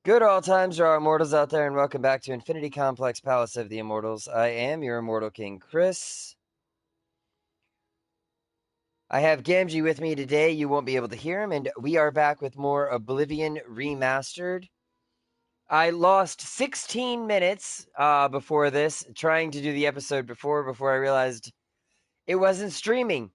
Good all times, there are immortals out there, and welcome back to Infinity Complex Palace of the Immortals. I am your immortal king, Chris. I have Gamgee with me today. You won't be able to hear him, and we are back with more Oblivion Remastered. I lost 16 minutes before this, trying to do the episode before I realized it wasn't streaming.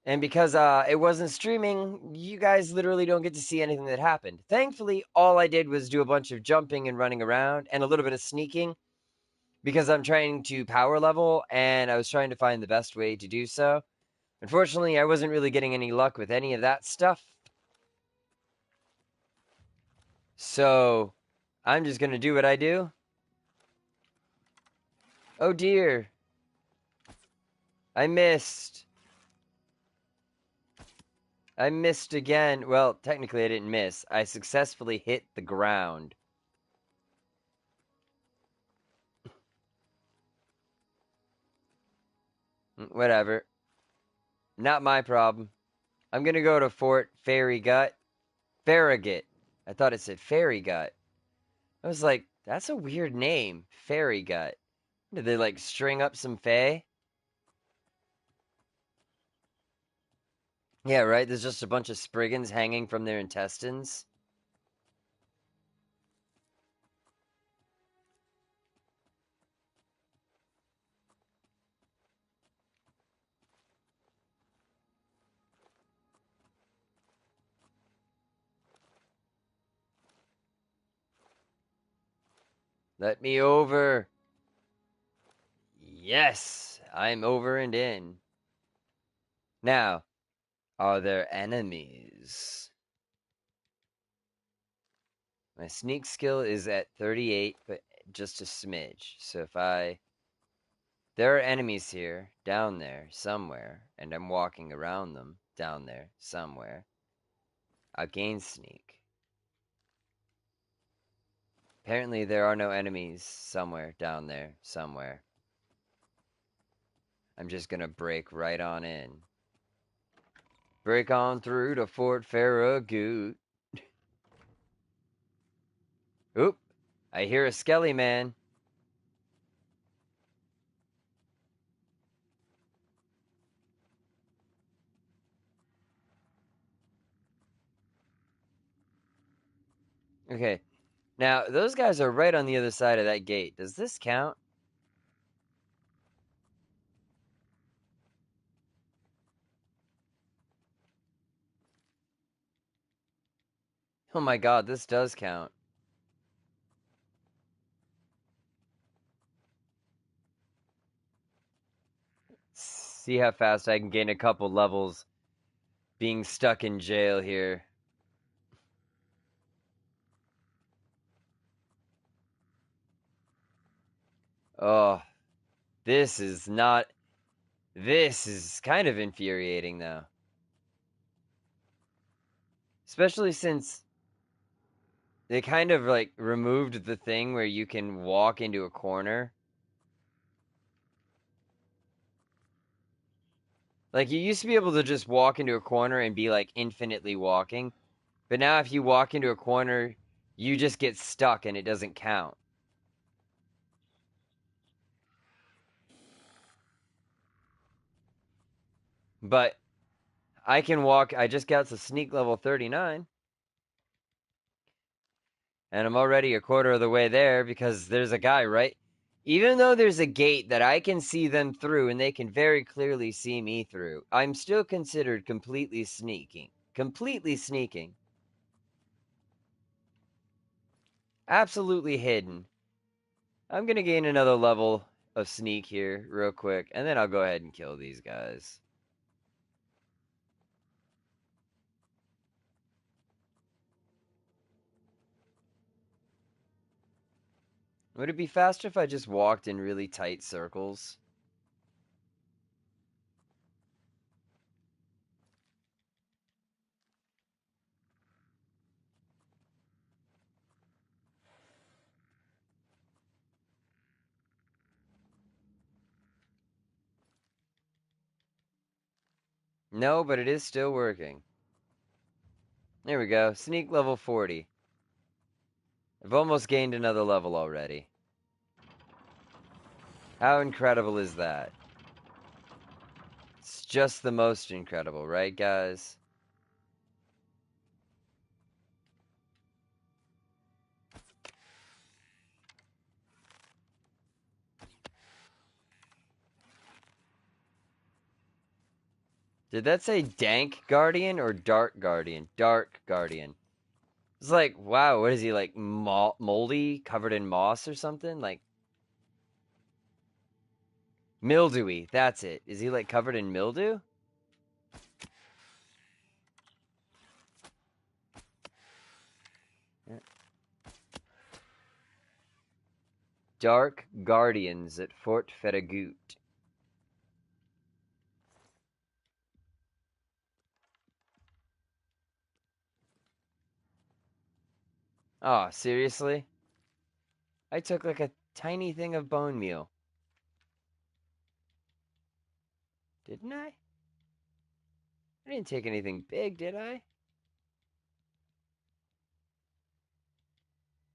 And because it wasn't streaming, you guys literally don't get to see anything that happened. Thankfully, all I did was do a bunch of jumping and running around and a little bit of sneaking because I'm trying to power level and I was trying to find the best way to do so. Unfortunately, I wasn't really getting any luck with any of that stuff. So I'm just going to do what I do. Oh dear. I missed. I missed again. Well, technically I didn't miss. I successfully hit the ground. Whatever. Not my problem. I'm gonna go to Fort Fairy Gut. Farragut. I thought it said Fairy Gut. I was like, that's a weird name. Fairy Gut. Did they like string up some fae? Yeah, right? There's just a bunch of spriggans hanging from their intestines. Let me over. Yes, I'm over and in. Now, are there enemies? My sneak skill is at 38, but just a smidge. So if I... There are enemies here, down there, somewhere, and I'm walking around them, down there, somewhere. I'll gain sneak. Apparently there are no enemies somewhere, down there, somewhere. I'm just gonna break right on in. Break on through to Fort Farragut. Oop! I hear a skelly man. Okay, now those guys are right on the other side of that gate. Does this count? Oh my god, this does count. See how fast I can gain a couple levels being stuck in jail here. Oh, this is not... This is kind of infuriating, though. Especially since they kind of, like, removed the thing where you can walk into a corner. Like, you used to be able to just walk into a corner and be, like, infinitely walking. But now if you walk into a corner, you just get stuck and it doesn't count. But I can walk... I just got to sneak level 39. And I'm already a quarter of the way there because there's a guy, right? Even though there's a gate that I can see them through and they can very clearly see me through, I'm still considered completely sneaking. Completely sneaking. Absolutely hidden. I'm gonna gain another level of sneak here real quick, and then I'll go ahead and kill these guys. Would it be faster if I just walked in really tight circles? No, but it is still working. There we go. Sneak level 40. I've almost gained another level already. How incredible is that? It's just the most incredible, right, guys? Did that say Dank Guardian or Dark Guardian? Dark Guardian. It's like, wow, what is he, like, moldy, covered in moss or something? Like, mildewy, that's it. Is he, like, covered in mildew? Dark Guardians at Fort Farragut. Oh, seriously? I took like a tiny thing of bone meal. Didn't I? I didn't take anything big, did I?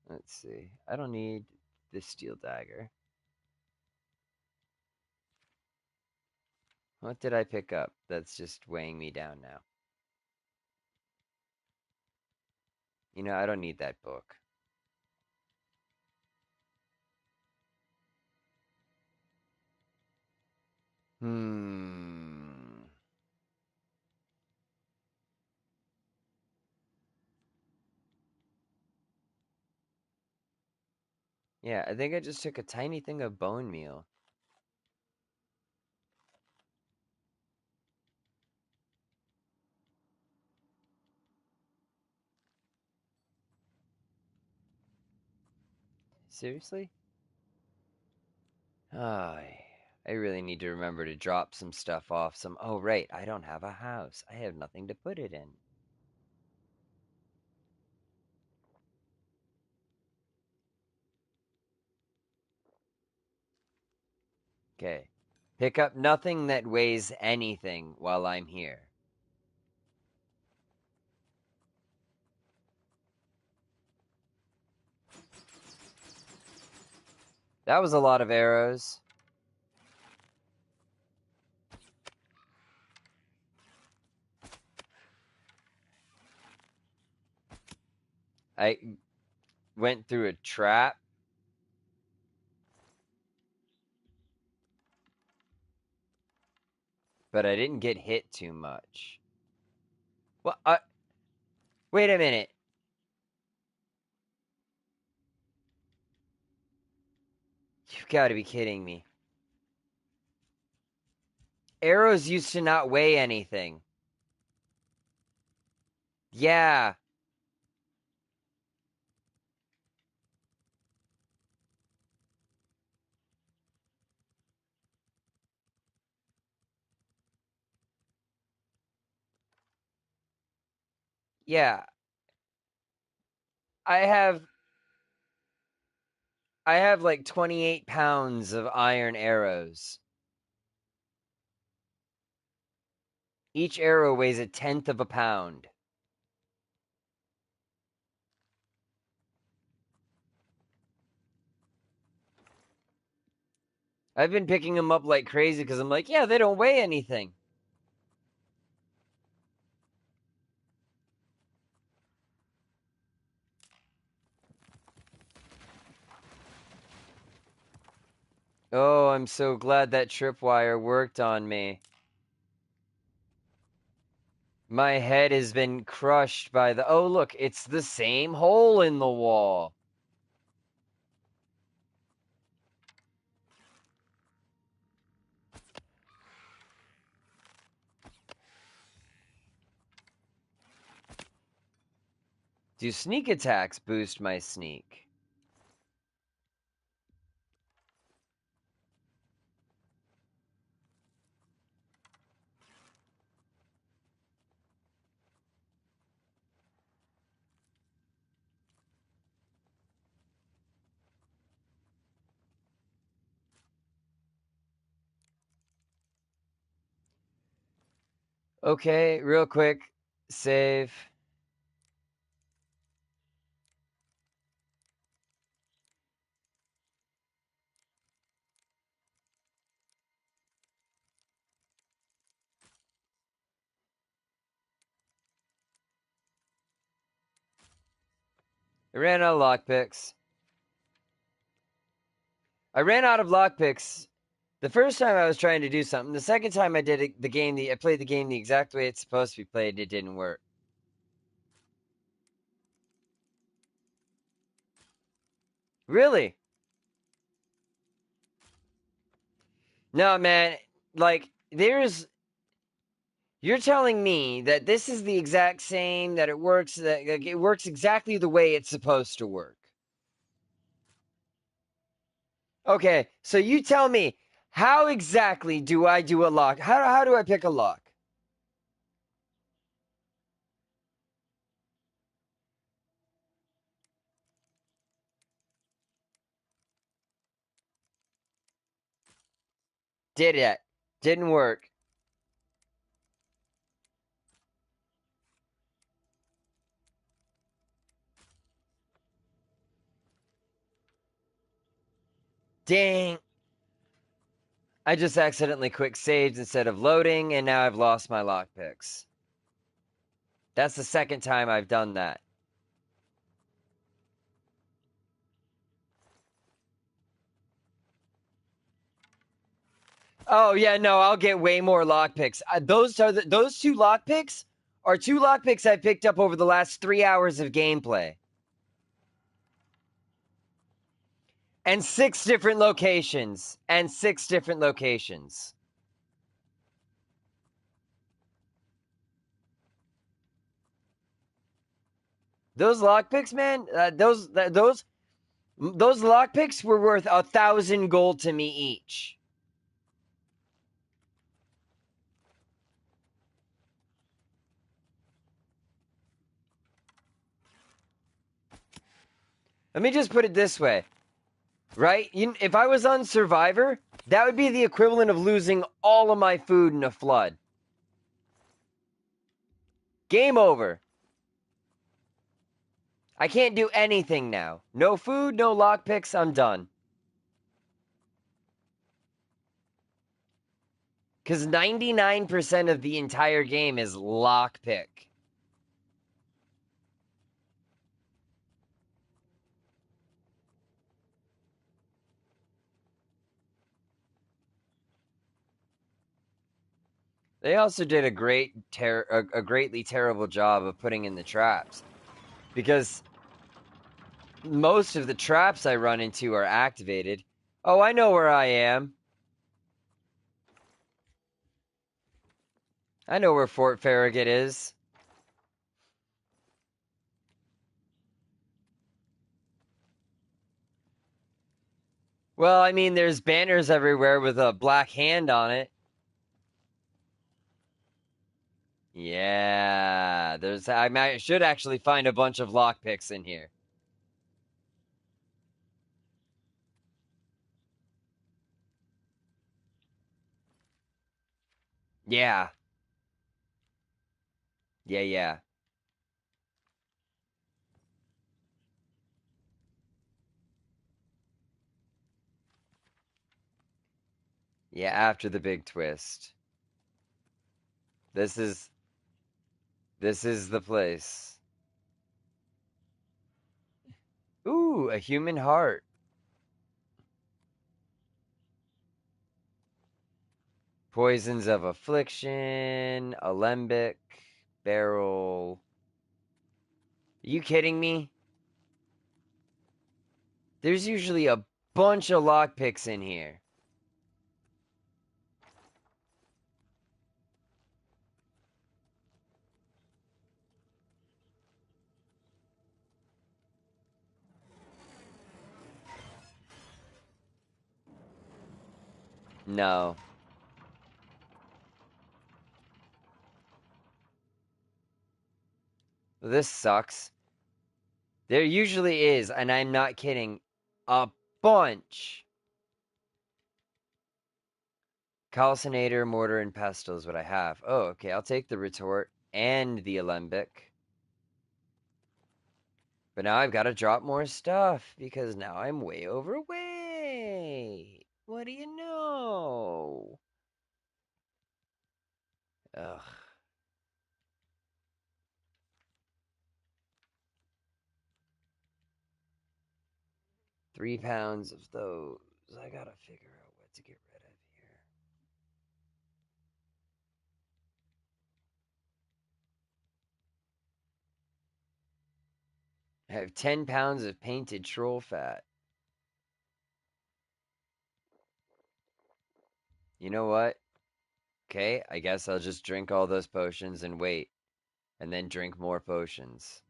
Let's see. I don't need this steel dagger. What did I pick up that's just weighing me down now? You know, I don't need that book. Hmm. Yeah, I think I just took a tiny thing of bone meal. Seriously? I really need to remember to drop some stuff off some. Oh, right, I don't have a house. I have nothing to put it in. Okay. Pick up nothing that weighs anything while I'm here. That was a lot of arrows. I went through a trap, but I didn't get hit too much. Well, wait a minute. You've got to be kidding me. Arrows used to not weigh anything. Yeah. Yeah. I have I have like 28 pounds of iron arrows. Each arrow weighs a tenth of a pound. I've been picking them up like crazy because I'm like, yeah, they don't weigh anything. Oh, I'm so glad that tripwire worked on me. My head has been crushed by the. Oh, look, it's the same hole in the wall. Do sneak attacks boost my sneak? Okay, real quick. Save. I ran out of lockpicks. I ran out of lockpicks the first time I was trying to do something. The second time I did it, I played the game the exact way it's supposed to be played. It didn't work. Really? No, man. Like, you're telling me that this is the exact same, that it works exactly the way it's supposed to work. Okay, so you tell me, how exactly do I do a lock? How do I pick a lock? Did it. Didn't work. Dang. I just accidentally quick saved instead of loading, and now I've lost my lockpicks. That's the second time I've done that. Oh yeah, no, I'll get way more lockpicks. Those two lockpicks are two lockpicks I picked up over the last 3 hours of gameplay, and six different locations, Those lockpicks, man, those lockpicks were worth 1,000 gold to me each. Let me just put it this way, right? If I was on Survivor, that would be the equivalent of losing all of my food in a flood. Game over. I can't do anything now. No food, no lockpicks, I'm done. Because 99% of the entire game is lockpick. They also did a greatly terrible job of putting in the traps. Because most of the traps I run into are activated. Oh, I know where I am. I know where Fort Farragut is. Well, I mean, there's banners everywhere with a black hand on it. Yeah, I should actually find a bunch of lockpicks in here. Yeah. Yeah. Yeah, after the big twist. This is this is the place. Ooh, a human heart. Poisons of affliction, alembic, barrel. Are you kidding me? There's usually a bunch of lockpicks in here. No. This sucks. There usually is, and I'm not kidding, a bunch. Calcinator, mortar, and pestle is what I have. Oh, okay. I'll take the retort and the alembic. But now I've got to drop more stuff because now I'm way overweight. What do you know? Ugh. 3 pounds of those. I gotta figure out what to get rid of here. I have 10 pounds of painted troll fat. You know what? Okay, I guess I'll just drink all those potions and wait, and then drink more potions.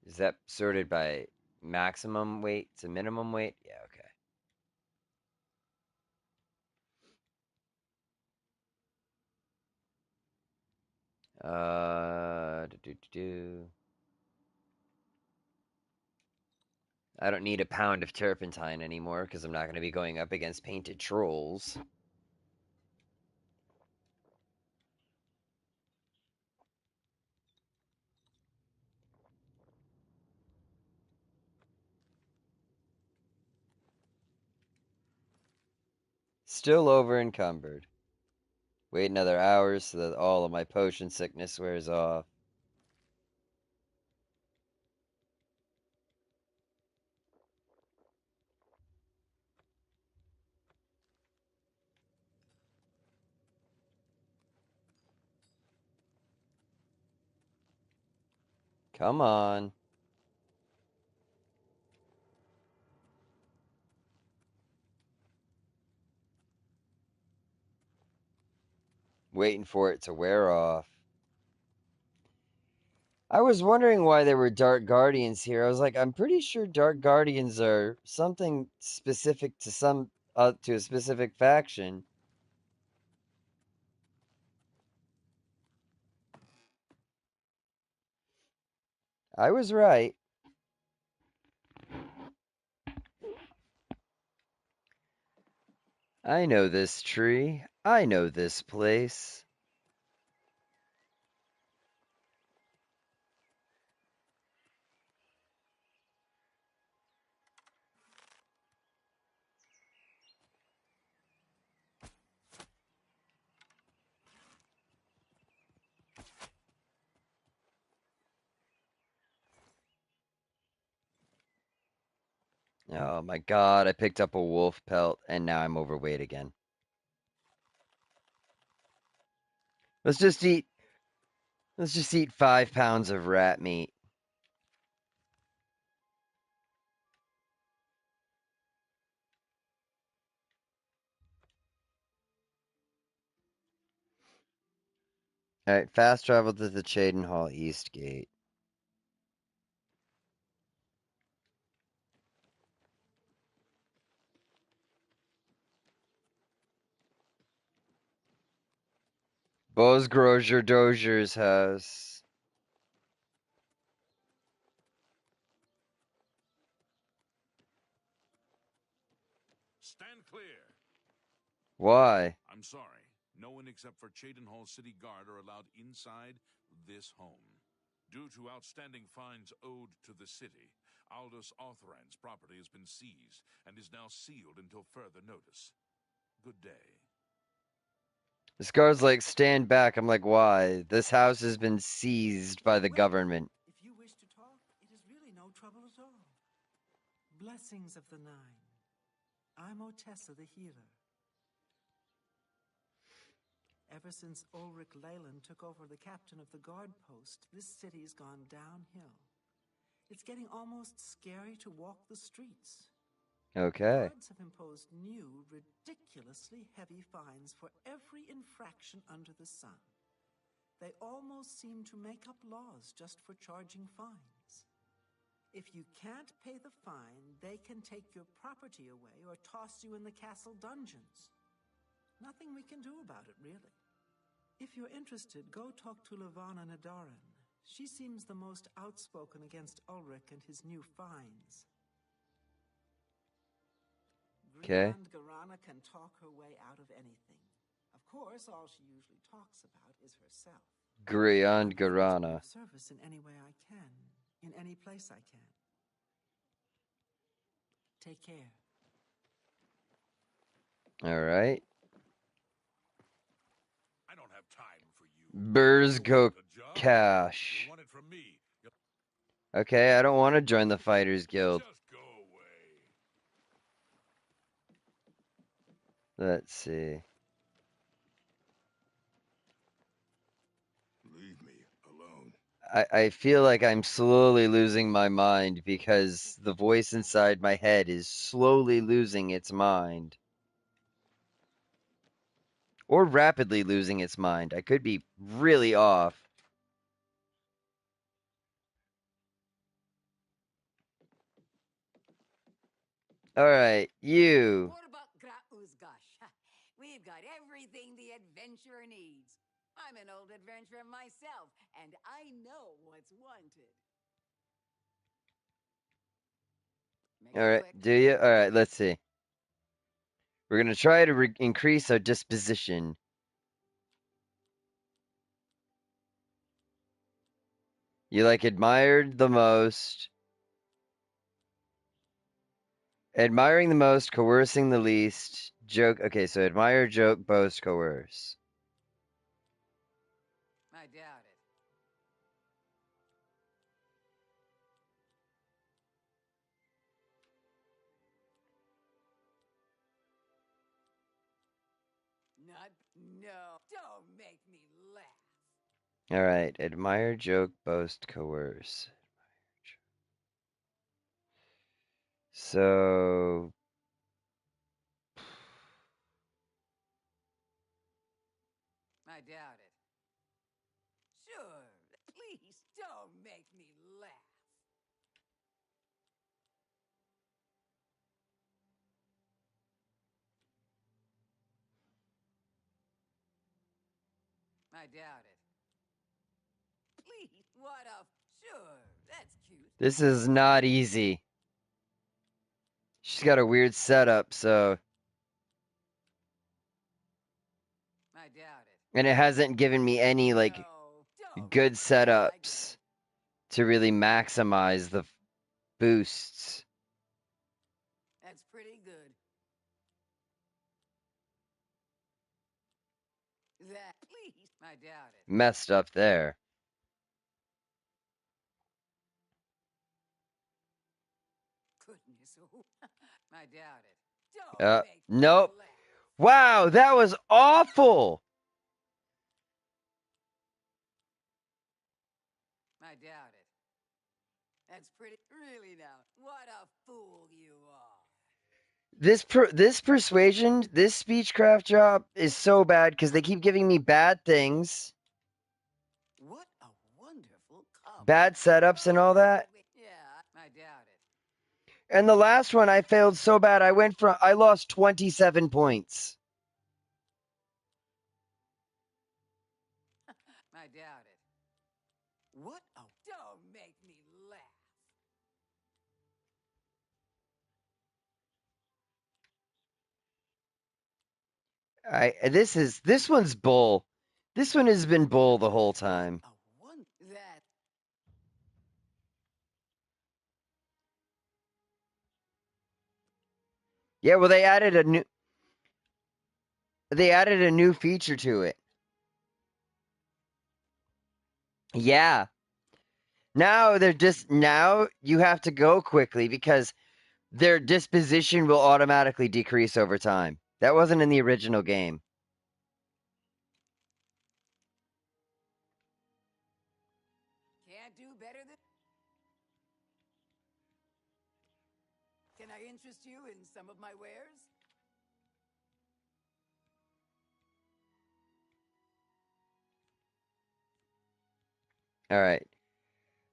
Is that sorted by maximum weight to minimum weight? Yeah, okay. Do. I don't need a pound of turpentine anymore because I'm not going to be going up against painted trolls. Still over encumbered. Wait another hour so that all of my potion sickness wears off. Come on. Waiting for it to wear off. I was wondering why there were Dark Guardians here. I was like, I'm pretty sure Dark Guardians are something specific to to a specific faction. I was right. I know this tree. I know this place. Oh my god, I picked up a wolf pelt and now I'm overweight again. Let's just eat let's just eat 5 pounds of rat meat. Alright, fast travel to the Chadenhall East Gate. Bosgrozier Dozier's house. Stand clear. Why? I'm sorry. No one except for Chadenhall City Guard are allowed inside this home. Due to outstanding fines owed to the city, Aldous Arthurand's property has been seized and is now sealed until further notice. Good day. This guard's like, stand back. I'm like, why? This house has been seized by the government. If you wish to talk, it is really no trouble at all. Blessings of the Nine. I'm Otessa the healer. Ever since Ulrich Leyland took over the captain of the guard post, this city's gone downhill. It's getting almost scary to walk the streets. Okay. Guards have imposed new, ridiculously heavy fines for every infraction under the sun. They almost seem to make up laws just for charging fines. If you can't pay the fine, they can take your property away or toss you in the castle dungeons. Nothing we can do about it, really. If you're interested, go talk to Levana Nadarin. She seems the most outspoken against Ulrich and his new fines. Okay. Griand Garana can talk her way out of anything. Of course, all she usually talks about is herself. Griand Garana. Service in any way I can, in any place I can. Take care. All right. Burzko A job? Cash. You want it from me. Okay, I don't want to join the Fighters Guild. Just go away. Let's see. Leave me alone. I feel like I'm slowly losing my mind because the voice inside my head is slowly losing its mind. Or rapidly losing its mind. I could be really off. Alright, you. What about Grauzgash? We've got everything the adventurer needs. I'm an old adventurer myself, and I know what's wanted. Alright, do you? Alright, let's see. We're gonna try to increase our disposition. You like admired the most. Admiring the most, coercing the least. Joke. Okay, so admire, joke, boast, coerce. I doubt it. No. Don't make me laugh. Alright, admire, joke, boast, coerce. So. I doubt it. Sure. Please don't make me laugh. I doubt it. Please, what a... Sure, that's cute. This is not easy. She's got a weird setup, so. I doubt it. And it hasn't given me any, like, No, good I setups to really maximize the boosts. That's pretty good. That, please, I doubt it. Messed up there. Goodness, oh, I doubt it. Don't make me Nope. laugh. Wow, that was awful. I doubt it. That's pretty. Really now, what a fool you are. This persuasion, this speechcraft job is so bad because they keep giving me bad things, What a wonderful cup. bad setups and all that. Yeah, I doubt it. And the last one I failed so bad I lost 27 points. I doubt it. What a... Don't make me laugh. This one's bull. This one has been bull the whole time. That... Yeah, well they added a new feature to it. Yeah. Now you have to go quickly because their disposition will automatically decrease over time. That wasn't in the original game. Can't do better than... Can I interest you in some of my wares? All right.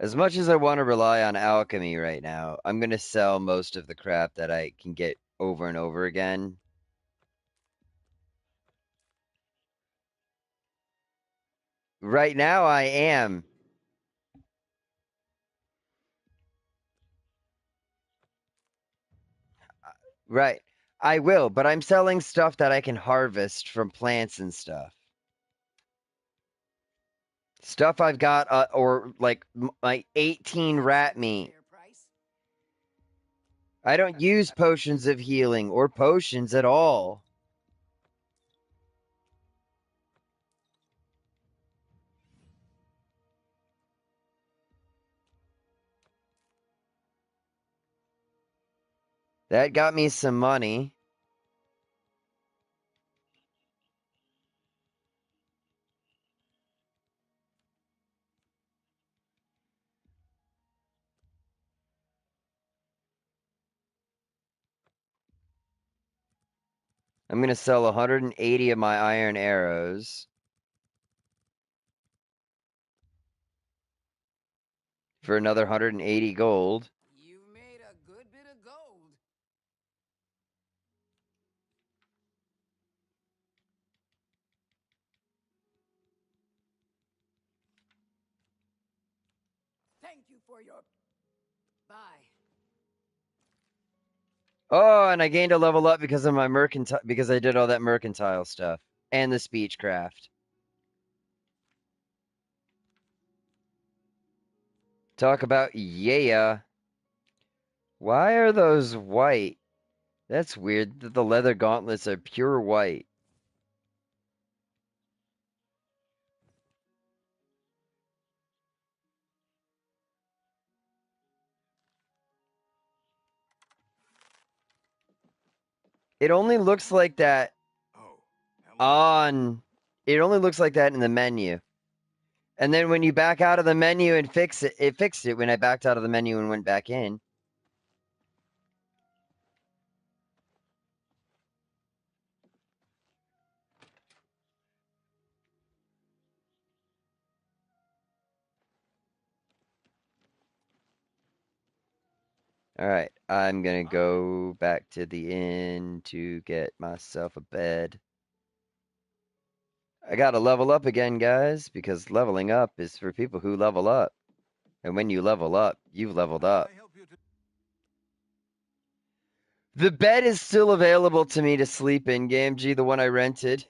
As much as I want to rely on alchemy right now, I'm going to sell most of the crap that I can get over and over again. Right now, I am. Right. I will, but I'm selling stuff that I can harvest from plants and stuff. Stuff I've got, or like my 18 rat meat. I don't use potions of healing or potions at all. That got me some money. I'm going to sell 180 of my iron arrows for another 180 gold. You've made a good bit of gold. Thank you for your... Bye. Oh, and I gained a level up because of my mercantile, because I did all that mercantile stuff and the speechcraft. Talk about yeah. Why are those white? That's weird that the leather gauntlets are pure white. It only looks like that on... It only looks like that in the menu. And then when you back out of the menu and fix it, it fixed it when I backed out of the menu and went back in. Alright, I'm gonna go back to the inn to get myself a bed. I gotta level up again, guys, because leveling up is for people who level up. And when you level up, you've leveled up. The bed is still available to me to sleep in, GameG, the one I rented.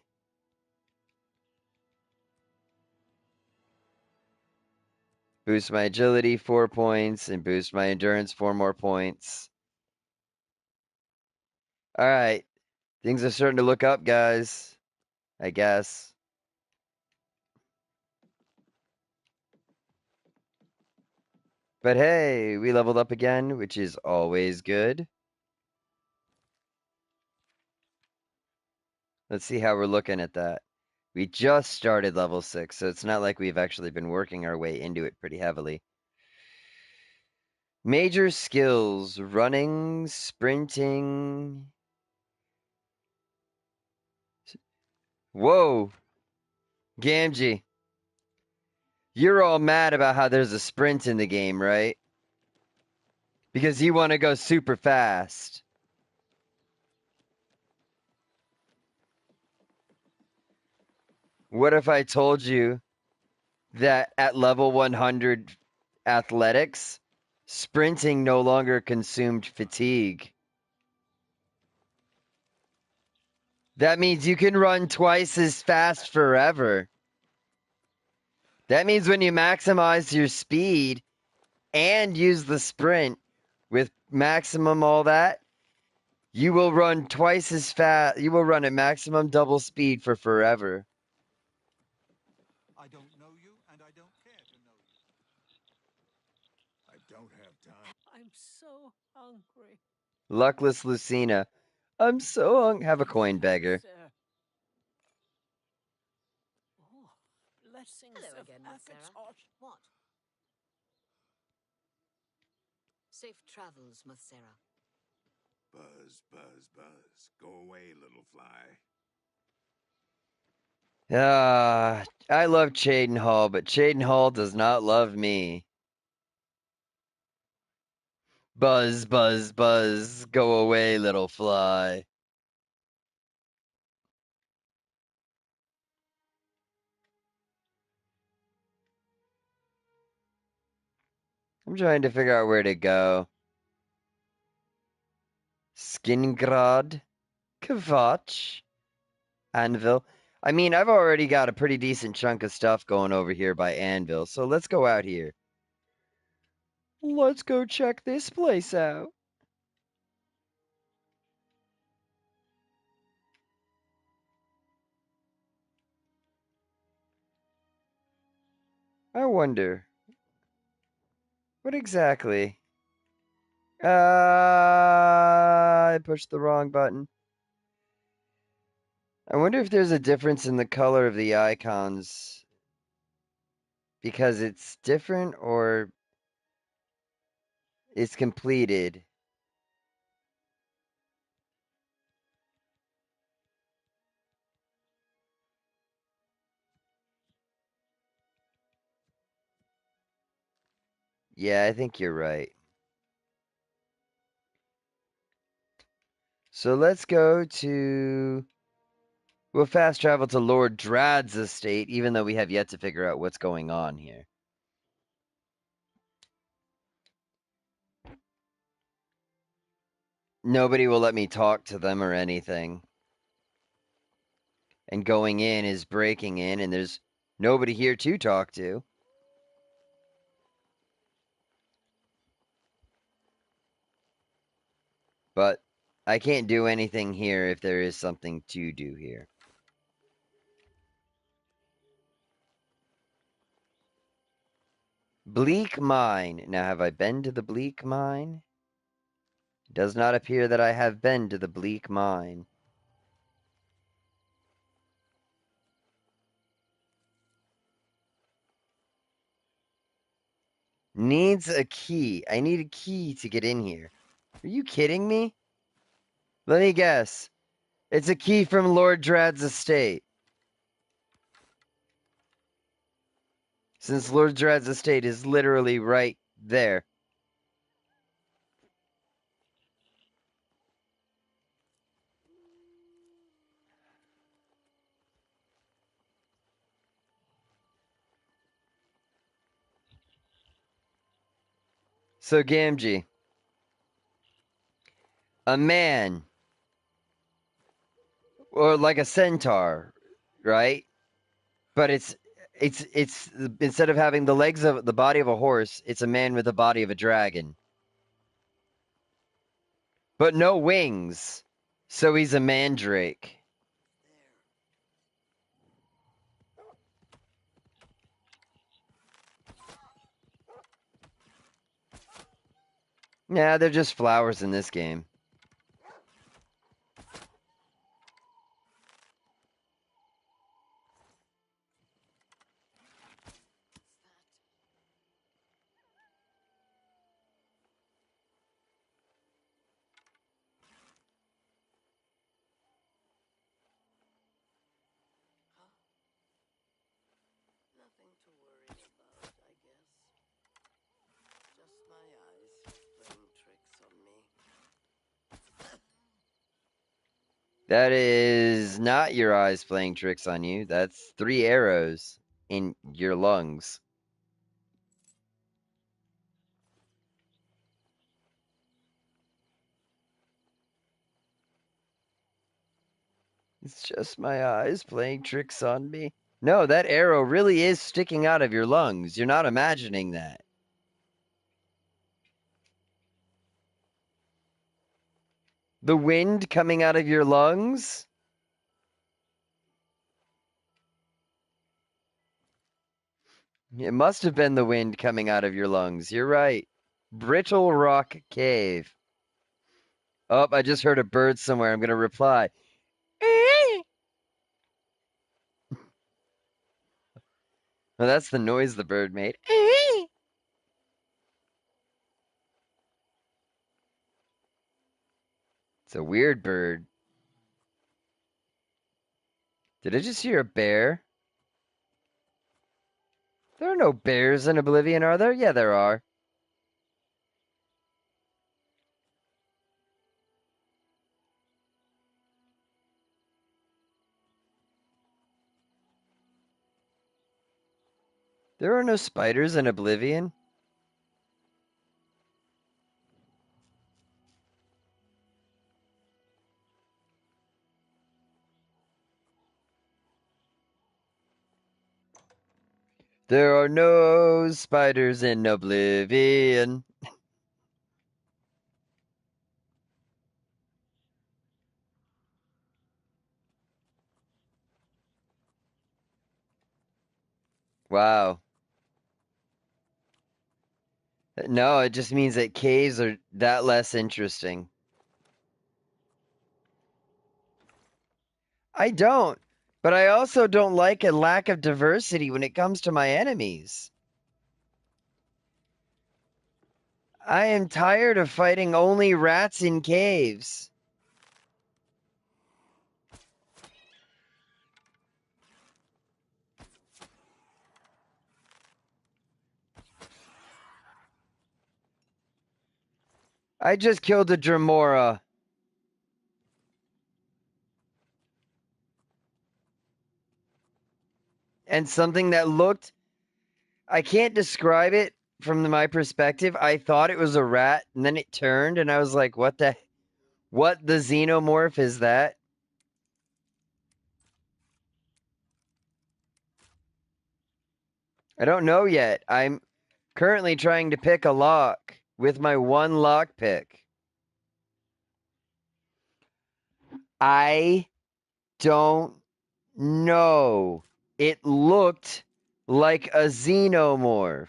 Boost my agility 4 points and boost my endurance 4 more points. Alright, things are starting to look up, guys. I guess. But hey, we leveled up again, which is always good. Let's see how we're looking at that. We just started level 6, so it's not like we've actually been working our way into it pretty heavily. Major skills, running, sprinting. Whoa! Gamgee, you're all mad about how there's a sprint in the game, right? Because you want to go super fast. What if I told you that at level 100 athletics, sprinting no longer consumed fatigue? That means you can run twice as fast forever. That means when you maximize your speed and use the sprint with maximum all that, you will run twice as fast. You will run at maximum double speed for forever. I don't know you, and I don't care to know you. I don't have time. I'm so hungry. Luckless Lucina. I'm so have a coin, beggar. Sir. Oh, blessings Hello of again, Sarah. Akatosh. What? Safe travels, Sarah. Buzz, buzz, buzz. Go away, little fly. I love Cheydinhal, but Cheydinhal does not love me. Buzz, buzz, buzz. Go away, little fly. I'm trying to figure out where to go. Skingrad? Kvatch? Anvil? I mean, I've already got a pretty decent chunk of stuff going over here by Anvil, so let's go out here. Let's go check this place out. I wonder, what exactly? I pushed the wrong button. I wonder if there's a difference in the color of the icons because it's different or it's completed. Yeah, I think you're right. So let's go to... We'll fast travel to Lord Drad's estate, even though we have yet to figure out what's going on here. Nobody will let me talk to them or anything. And going in is breaking in, and there's nobody here to talk to. But I can't do anything here if there is something to do here. Bleak Mine. Now, have I been to the Bleak Mine? It does not appear that I have been to the Bleak Mine. Needs a key. I need a key to get in here. Are you kidding me? Let me guess. It's a key from Lord Drad's estate. Since Lord Drad's estate is literally right there. So, Gamgee. A man. Or like a centaur, right? But it's instead of having the legs of the body of a horse, it's a man with the body of a dragon. But no wings. So he's a mandrake. Yeah, they're just flowers in this game. Nothing to worry about, I guess. Just my eyes playing tricks on me. That is not your eyes playing tricks on you. That's 3 arrows in your lungs. It's just my eyes playing tricks on me. No, that arrow really is sticking out of your lungs. You're not imagining that. The wind coming out of your lungs? It must have been the wind coming out of your lungs. You're right. Brittle Rock Cave. Oh, I just heard a bird somewhere. I'm going to reply. Well, that's the noise the bird made. It's a weird bird. Did I just hear a bear? There are no bears in Oblivion, are there? Yeah, there are. There are no spiders in Oblivion. There are no spiders in Oblivion. Wow. No, it just means that caves are that less interesting. I don't. But I also don't like a lack of diversity when it comes to my enemies. I am tired of fighting only rats in caves. I just killed a Dremora. And something that looked, I can't describe it from my perspective. I thought it was a rat, and then it turned, and I was like, what the xenomorph is that? I don't know yet. I'm currently trying to pick a lock with my one lock pick. I don't know. It looked like a xenomorph.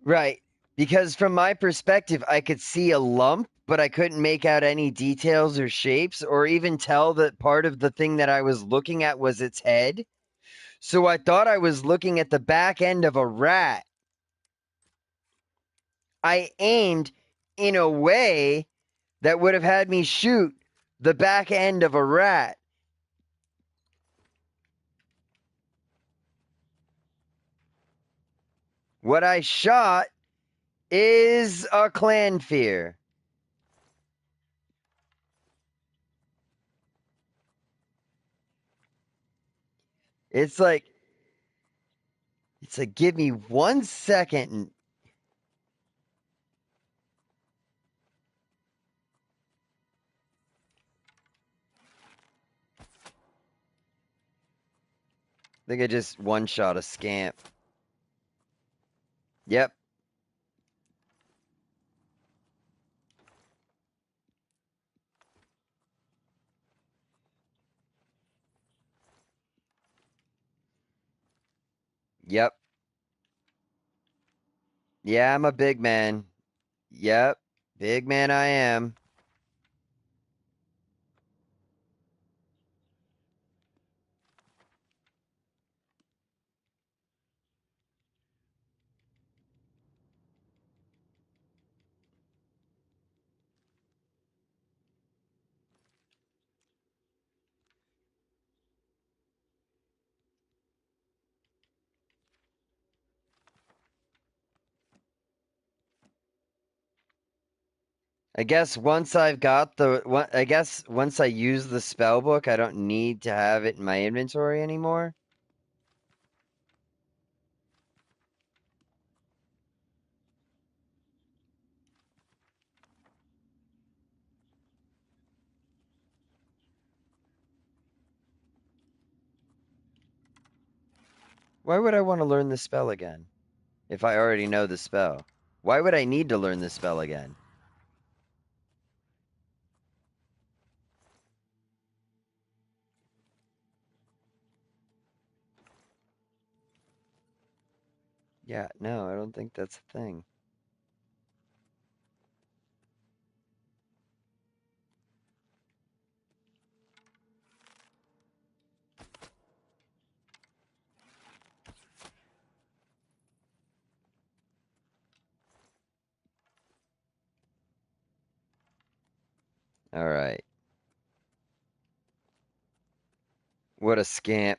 Right. Because from my perspective, I could see a lump, but I couldn't make out any details or shapes, or even tell that part of the thing that I was looking at was its head. So I thought I was looking at the back end of a rat. I aimed in a way that would have had me shoot the back end of a rat. What I shot is a clan fear. It's like, give me 1 second. And I think I just one shot a scamp. Yep. Yep. Yeah, I'm a big man. Yep. Big man I am. I guess once I've got I guess once I use the spell book, I don't need to have it in my inventory anymore. Why would I want to learn the spell again if I already know the spell? Why would I need to learn the spell again? Yeah, no, I don't think that's a thing. All right. What a scamp.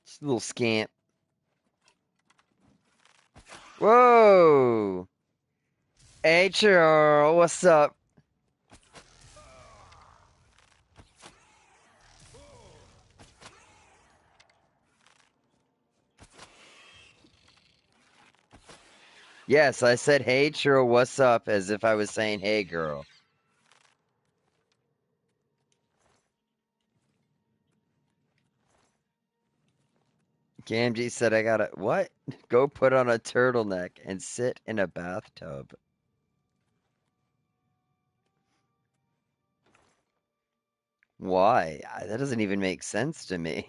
Just a little scamp. Whoa! Hey, Cheryl, what's up? Yes, I said, hey, Cheryl, what's up, as if I was saying, hey, girl. KMG said, I gotta, what? Go put on a turtleneck and sit in a bathtub. Why? That doesn't even make sense to me.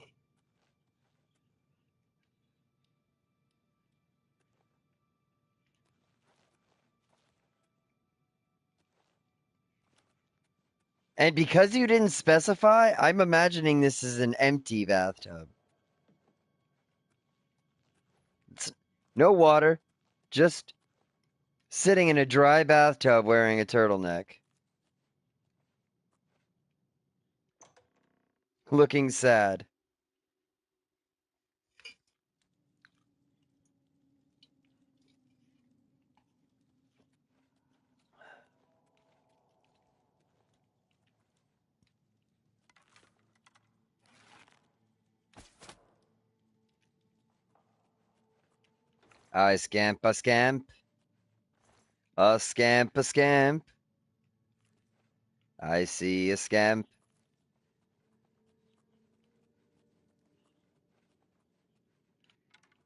And because you didn't specify, I'm imagining this is an empty bathtub. It's no water, just sitting in a dry bathtub wearing a turtleneck. Looking sad. I scamp a scamp. A scamp a scamp. I see a scamp.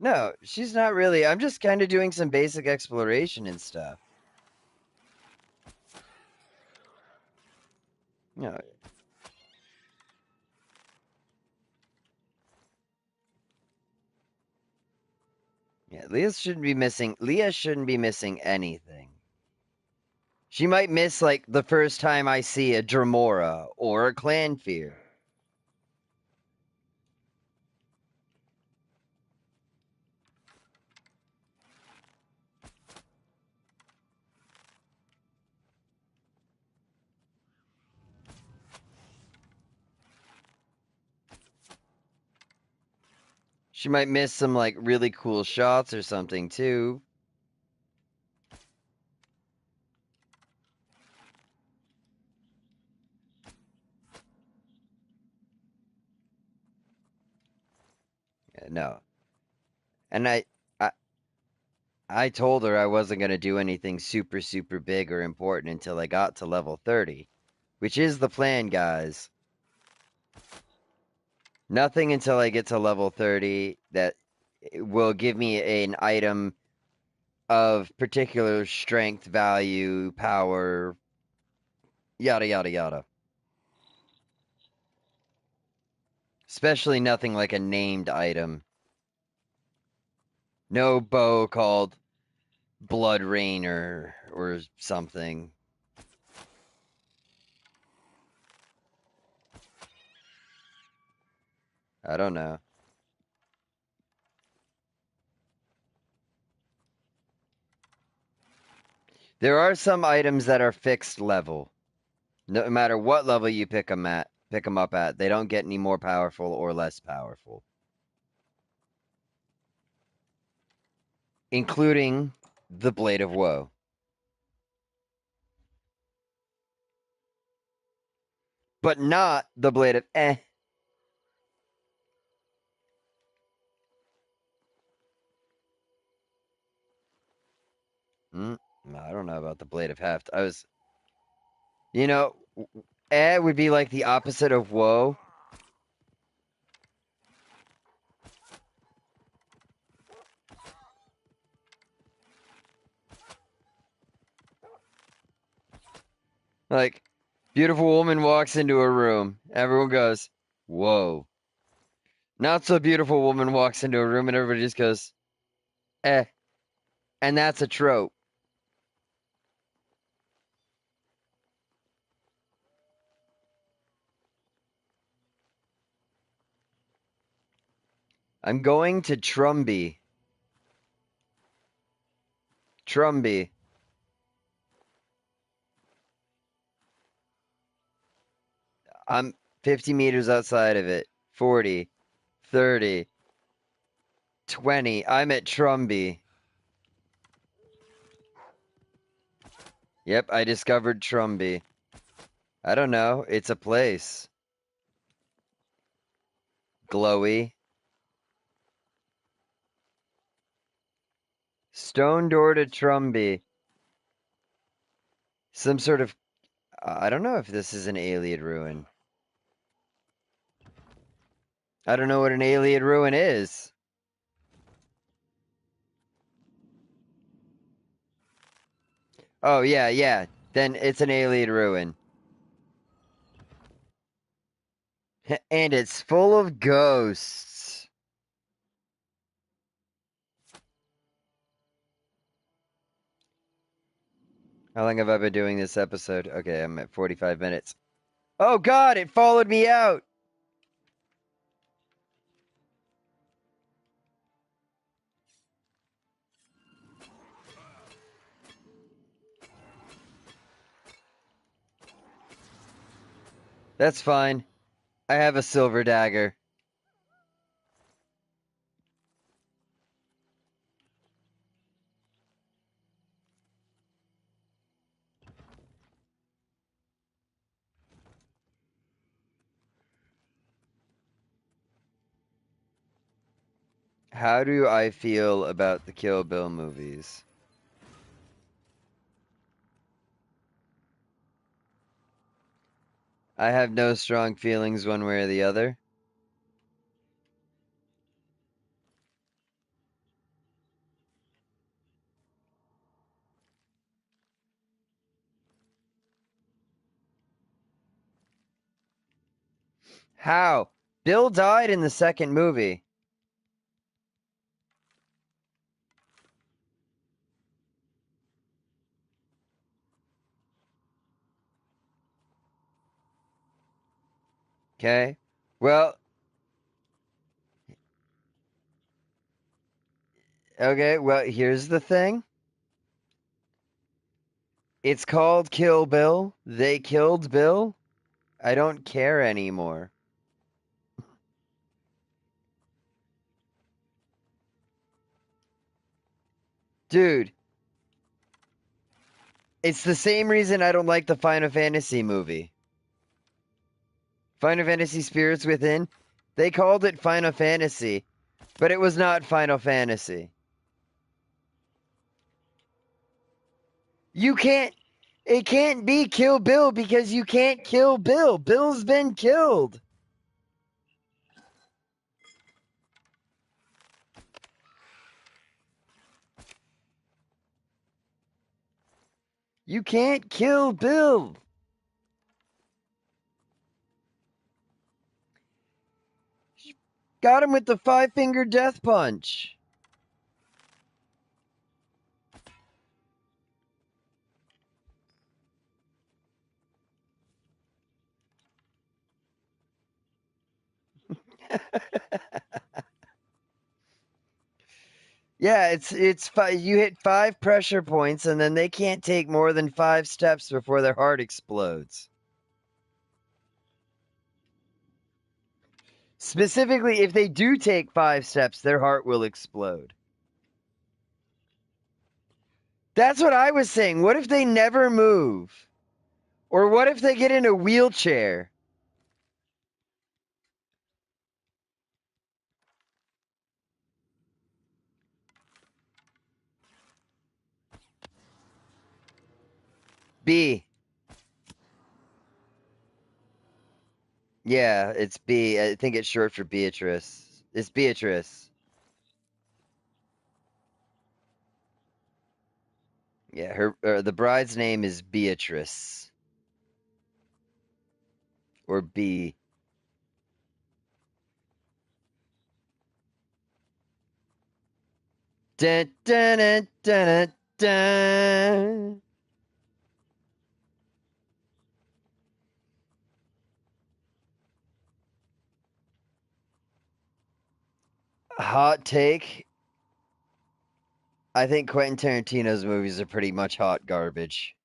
No, she's not really. I'm just kind of doing some basic exploration and stuff. No. Yeah, Leah shouldn't be missing. Leah shouldn't be missing anything. She might miss like the first time I see a Dramora or a Clanfear. She might miss some like really cool shots or something too. Yeah, no. And I I told her I wasn't going to do anything super super big or important until I got to level 30, which is the plan, guys. Nothing until I get to level 30 that will give me an item of particular strength, value, power, yada yada yada. Especially nothing like a named item. No bow called Blood Rain or something. I don't know. There are some items that are fixed level. No matter what level you pick them up at, they don't get any more powerful or less powerful. Including the Blade of Woe. But not the Blade of I don't know about the Blade of Heft. You know, would be like the opposite of woe. Like, beautiful woman walks into a room. Everyone goes, whoa. Not so beautiful woman walks into a room and everybody just goes, eh. And that's a trope. I'm going to Trumby. Trumby. I'm 50 meters outside of it. 40, 30, 20. I'm at Trumby. Yep, I discovered Trumby. I don't know. It's a place. Glowy. Stone door to Trumby. Some sort of... I don't know if this is an Alien ruin. I don't know what an Alien ruin is. Oh, yeah, yeah. Then it's an Alien ruin. And it's full of ghosts. How long have I been doing this episode? Okay, I'm at 45 minutes. Oh god, it followed me out. That's fine. I have a silver dagger. How do I feel about the Kill Bill movies? I have no strong feelings one way or the other. How? Bill died in the second movie. Okay. Well, okay, well, here's the thing. It's called Kill Bill. They killed Bill. I don't care anymore. Dude, it's the same reason I don't like the Final Fantasy movie. Final Fantasy Spirits Within, they called it Final Fantasy, but it was not Final Fantasy. You can't, it can't be Kill Bill because you can't kill Bill. Bill's been killed. You can't kill Bill. Got him with the five-finger death punch. Yeah, it's you hit 5 pressure points and then they can't take more than 5 steps before their heart explodes. Specifically, if they do take 5 steps, their heart will explode. That's what I was saying. What if they never move? Or what if they get in a wheelchair? B. Yeah, it's B. I think it's short for Beatrice. It's Beatrice. Yeah, the bride's name is Beatrice. Or B. Dun, dun, dun, dun, dun. Hot take. I think Quentin Tarantino's movies are pretty much hot garbage.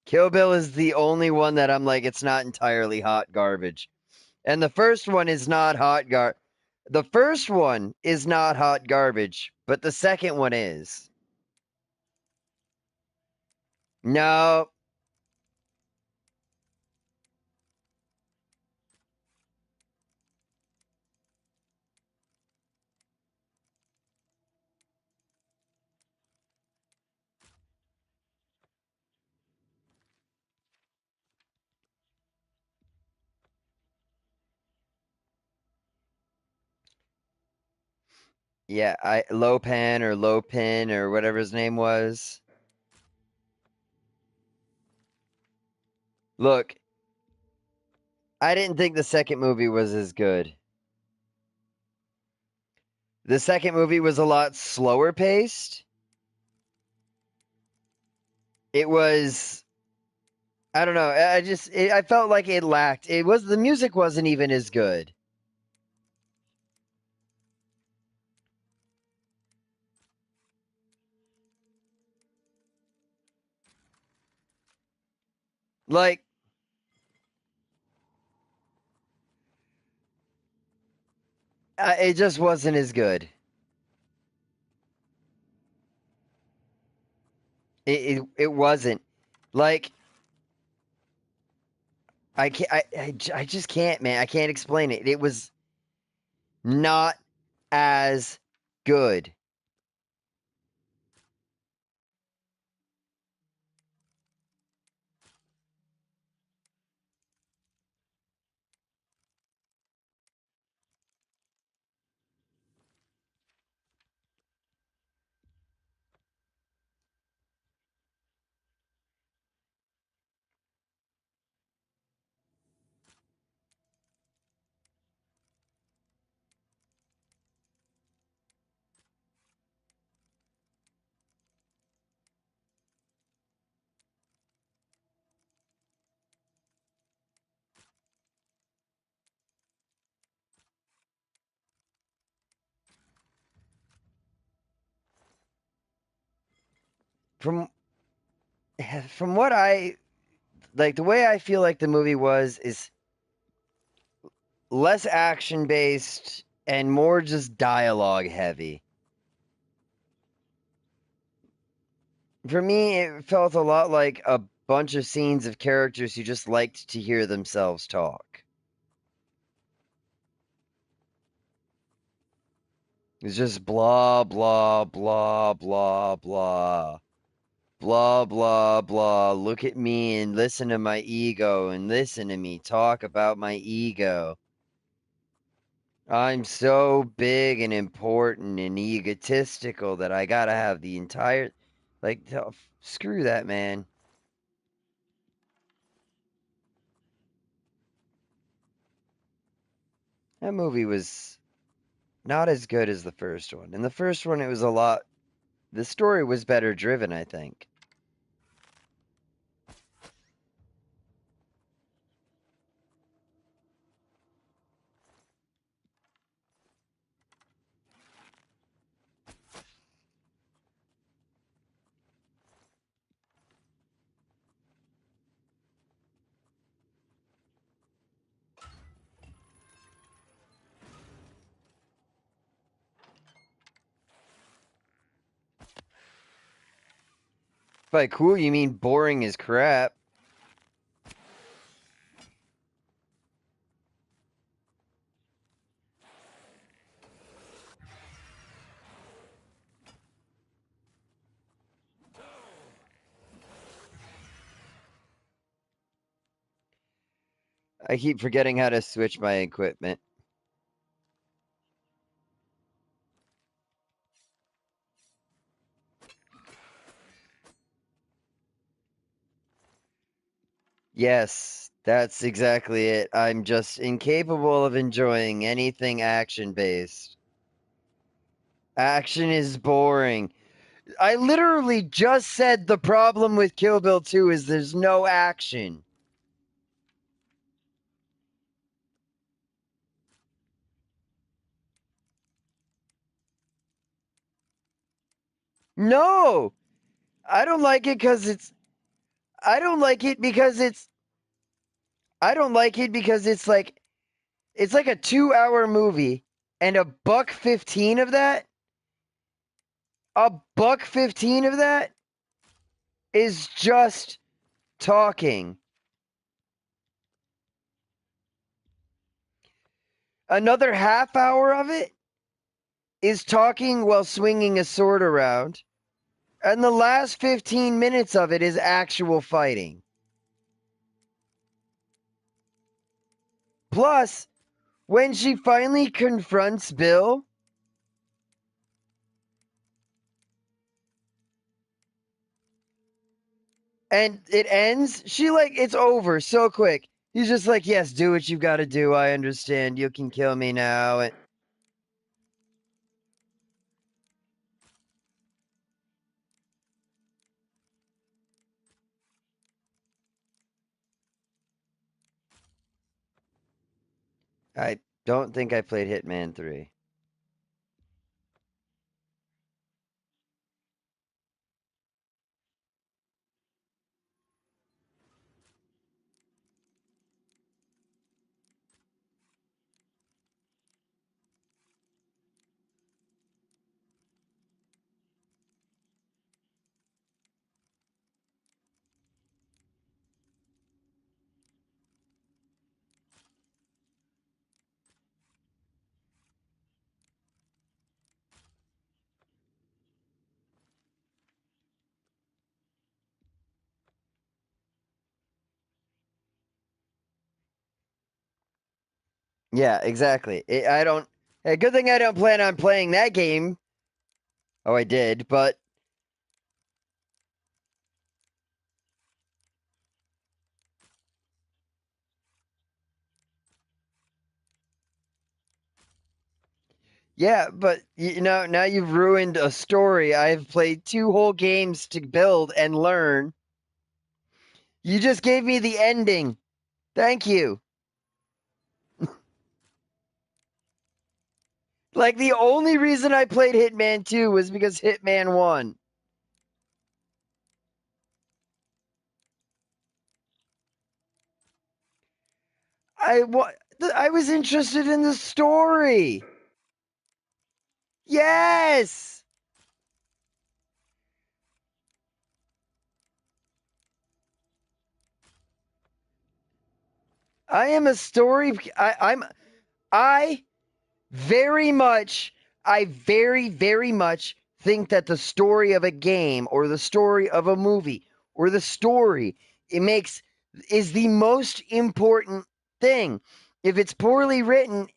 Kill Bill is the only one that I'm like, it's not entirely hot garbage. And the first one is not The first one is not hot garbage, but the second one is. No. Yeah, Lopin or whatever his name was. Look, I didn't think the second movie was as good. The second movie was a lot slower paced. It was I don't know. I felt like it lacked. The music wasn't even as good. Like it just wasn't as good. It wasn't. Like I can't. I just can't, man. I can't explain it. It was not as good. From from what I like, the way I feel like the movie was is less action based and more just dialogue heavy. For me, it felt a lot like a bunch of scenes of characters who just liked to hear themselves talk. It's just blah, blah, blah, blah, blah. Blah, blah, blah. Look at me and listen to my ego and listen to me talk about my ego. I'm so big and important and egotistical that I gotta have the entire. Like, screw that, man. That movie was not as good as the first one. In the first one, it was a lot. The story was better driven, I think. By cool, you mean boring as crap. I keep forgetting how to switch my equipment. Yes, that's exactly it. I'm just incapable of enjoying anything action based. Action is boring. I literally just said the problem with Kill Bill 2 is there's no action. No! I don't like it because it's. I don't like it because it's. I don't like it because it's like. It's like a 2 hour movie, and $1.15 of that. $1.15 of that is just talking. Another half hour of it is talking while swinging a sword around. And the last 15 minutes of it is actual fighting. Plus, when she finally confronts Bill, and it ends, it's over so quick. He's just like, yes, do what you've got to do. I understand. You can kill me now. And I don't think I played Hitman 3. Yeah, exactly. I don't. Hey, good thing I don't plan on playing that game. Oh, I did, but yeah, but you know, now you've ruined a story. I've played 2 whole games to build and learn. You just gave me the ending. Thank you. Like the only reason I played Hitman 2 was because Hitman 1. I was interested in the story. Yes. I am a story I very much I very much think that the story of a game or the story of a movie or the story it makes is the most important thing. If it's poorly written,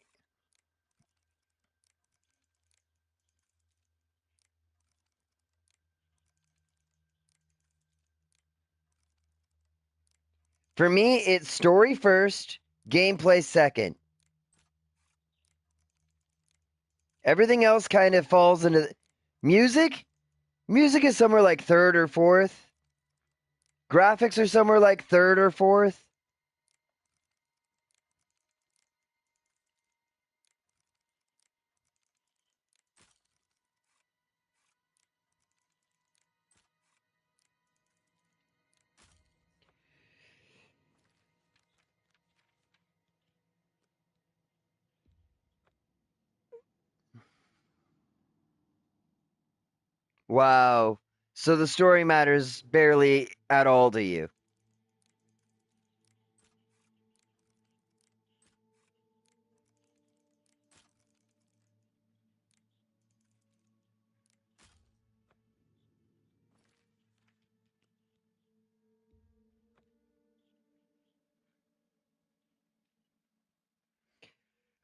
for me it's story first, gameplay second. Everything else kind of falls into music. Music is somewhere like third or fourth. Graphics are somewhere like third or fourth. Wow. So the story matters barely at all to you.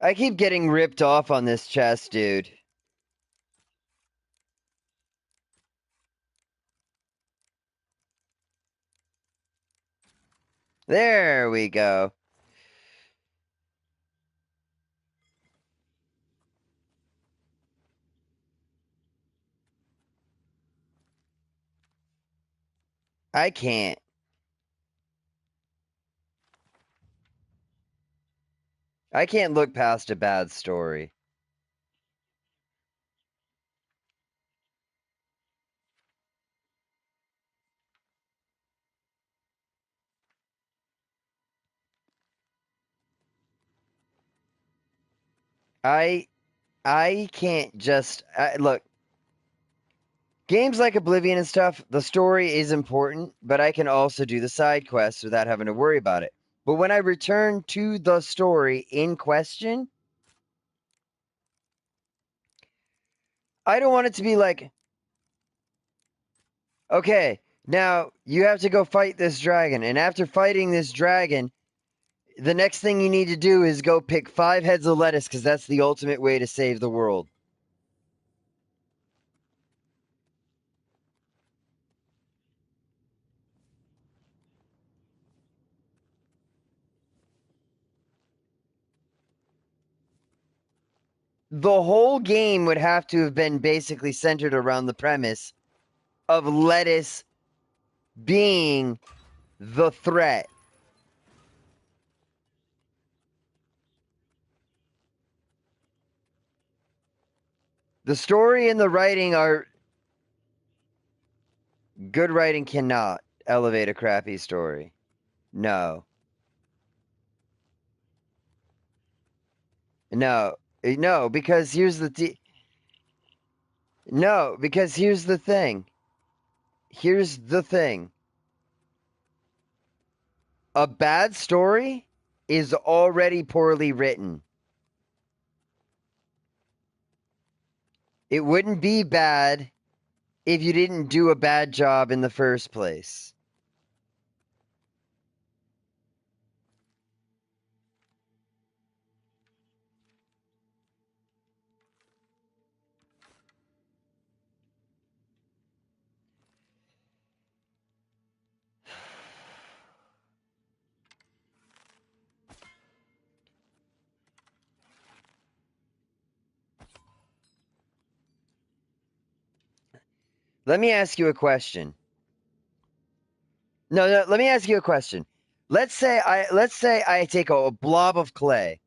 I keep getting ripped off on this chest, dude. There we go. I can't. I can't look past a bad story. I I can't just look. Games like Oblivion and stuff, the story is important, but I can also do the side quests without having to worry about it. But when I return to the story in question, I don't want it to be like, okay, now you have to go fight this dragon, and after fighting this dragon, the next thing you need to do is go pick 5 heads of lettuce because that's the ultimate way to save the world. The whole game would have to have been basically centered around the premise of lettuce being the threat. The story and the writing are... Good writing cannot elevate a crappy story. No. No. No, because here's the... No, because here's the thing. Here's the thing. A bad story is already poorly written. It wouldn't be bad if you didn't do a bad job in the first place. Let me ask you a question. No, let me ask you a question. Let's say I take a blob of clay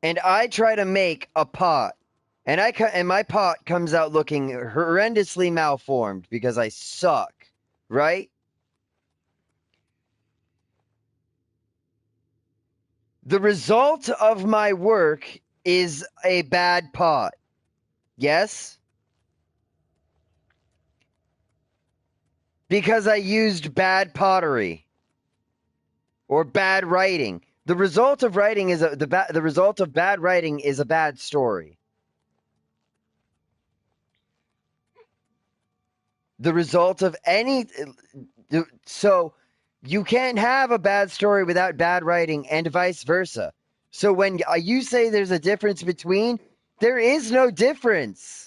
and I try to make a pot, and my pot comes out looking horrendously malformed because I suck, right? The result of my work is a bad pot. Yes? Because I used bad pottery or bad writing. The result of writing is the result of bad writing is a bad story. The result of any... So you can't have a bad story without bad writing and vice versa. So when you say there's a difference between, there is no difference.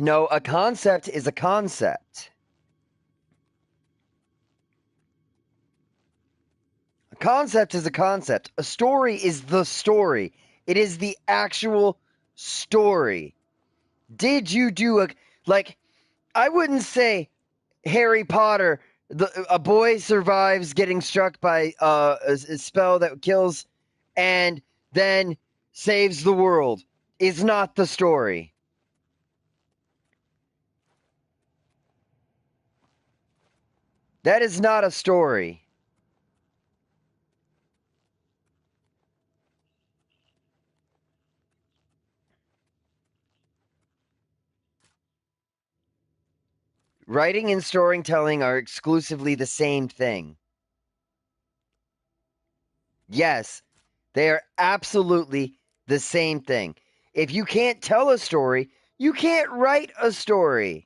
No, a concept is a concept. A concept is a concept. A story is the story. It is the actual story. Did you do I wouldn't say Harry Potter, a boy survives getting struck by a spell that kills and then saves the world is not the story. That is not a story. Writing and storytelling are exclusively the same thing. Yes, they are absolutely the same thing. If you can't tell a story, you can't write a story.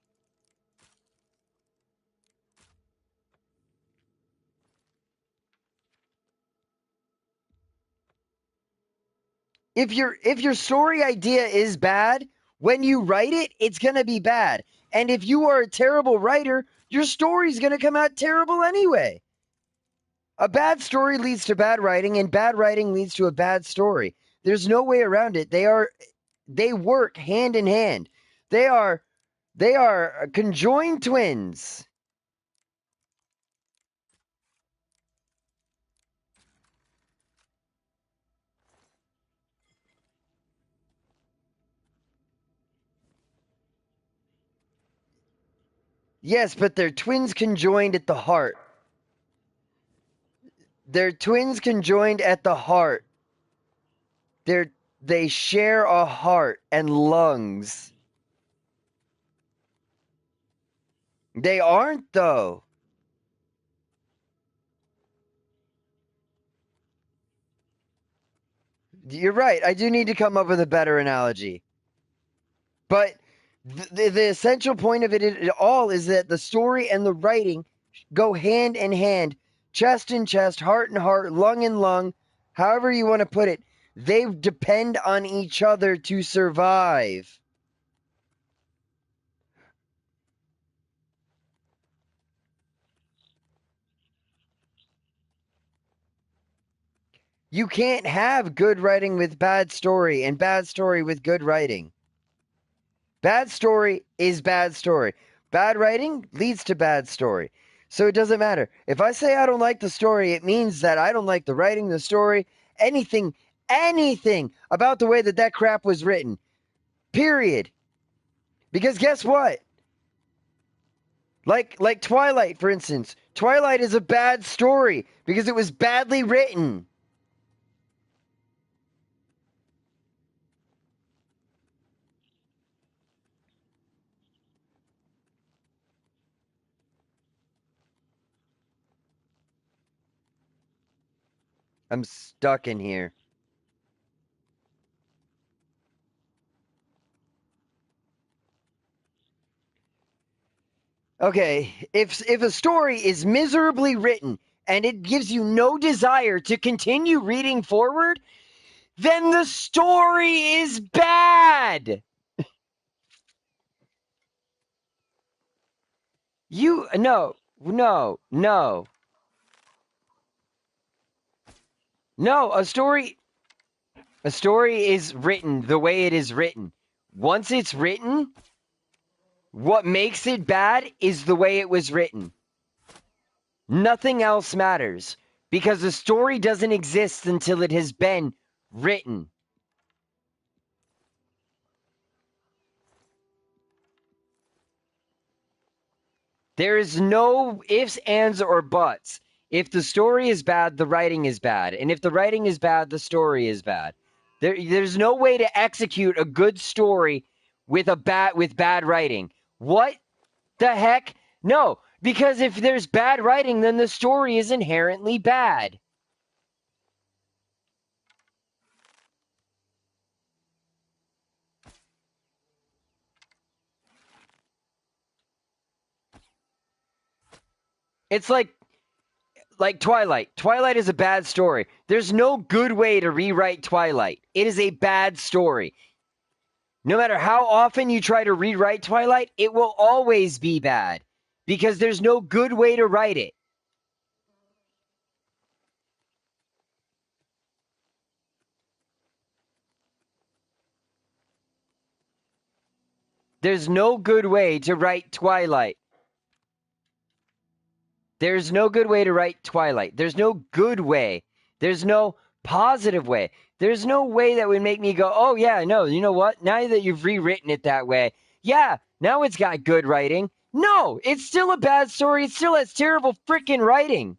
If your story idea is bad, when you write it, it's going to be bad. And if you are a terrible writer, your story's going to come out terrible anyway. A bad story leads to bad writing, and bad writing leads to a bad story. There's no way around it. They work hand in hand. They are conjoined twins. Yes, but they're twins conjoined at the heart. They're twins conjoined at the heart. They share a heart and lungs. They aren't, though. You're right. I do need to come up with a better analogy. But the essential point of it all is that the story and the writing go hand in hand, chest in chest, heart in heart, lung in lung, however you want to put it. They depend on each other to survive. You can't have good writing with bad story and bad story with good writing. Bad story is bad story. Bad writing leads to bad story. So it doesn't matter. If I say I don't like the story, it means that I don't like the writing, the story, anything about the way that crap was written. Period. Because guess what? Like Twilight, for instance. Twilight is a bad story because it was badly written. I'm stuck in here. Okay, if a story is miserably written and it gives you no desire to continue reading forward, then the story is bad. No. No, a story is written the way it is written. Once it's written, what makes it bad is the way it was written. Nothing else matters because the story doesn't exist until it has been written. There is no ifs, ands, or buts. If the story is bad, the writing is bad. And if the writing is bad, the story is bad. There's no way to execute a good story with bad writing. What the heck? No, because if there's bad writing, then the story is inherently bad. It's like Twilight. Twilight is a bad story. There's no good way to rewrite Twilight. It is a bad story. No matter how often you try to rewrite Twilight, it will always be bad because there's no good way to write it. There's no good way to write Twilight. There's no good way to write Twilight. There's no good way. There's no positive way. There's no way that would make me go, oh, yeah, no, you know what? Now that you've rewritten it that way, yeah, now it's got good writing. No, it's still a bad story. It still has terrible freaking writing.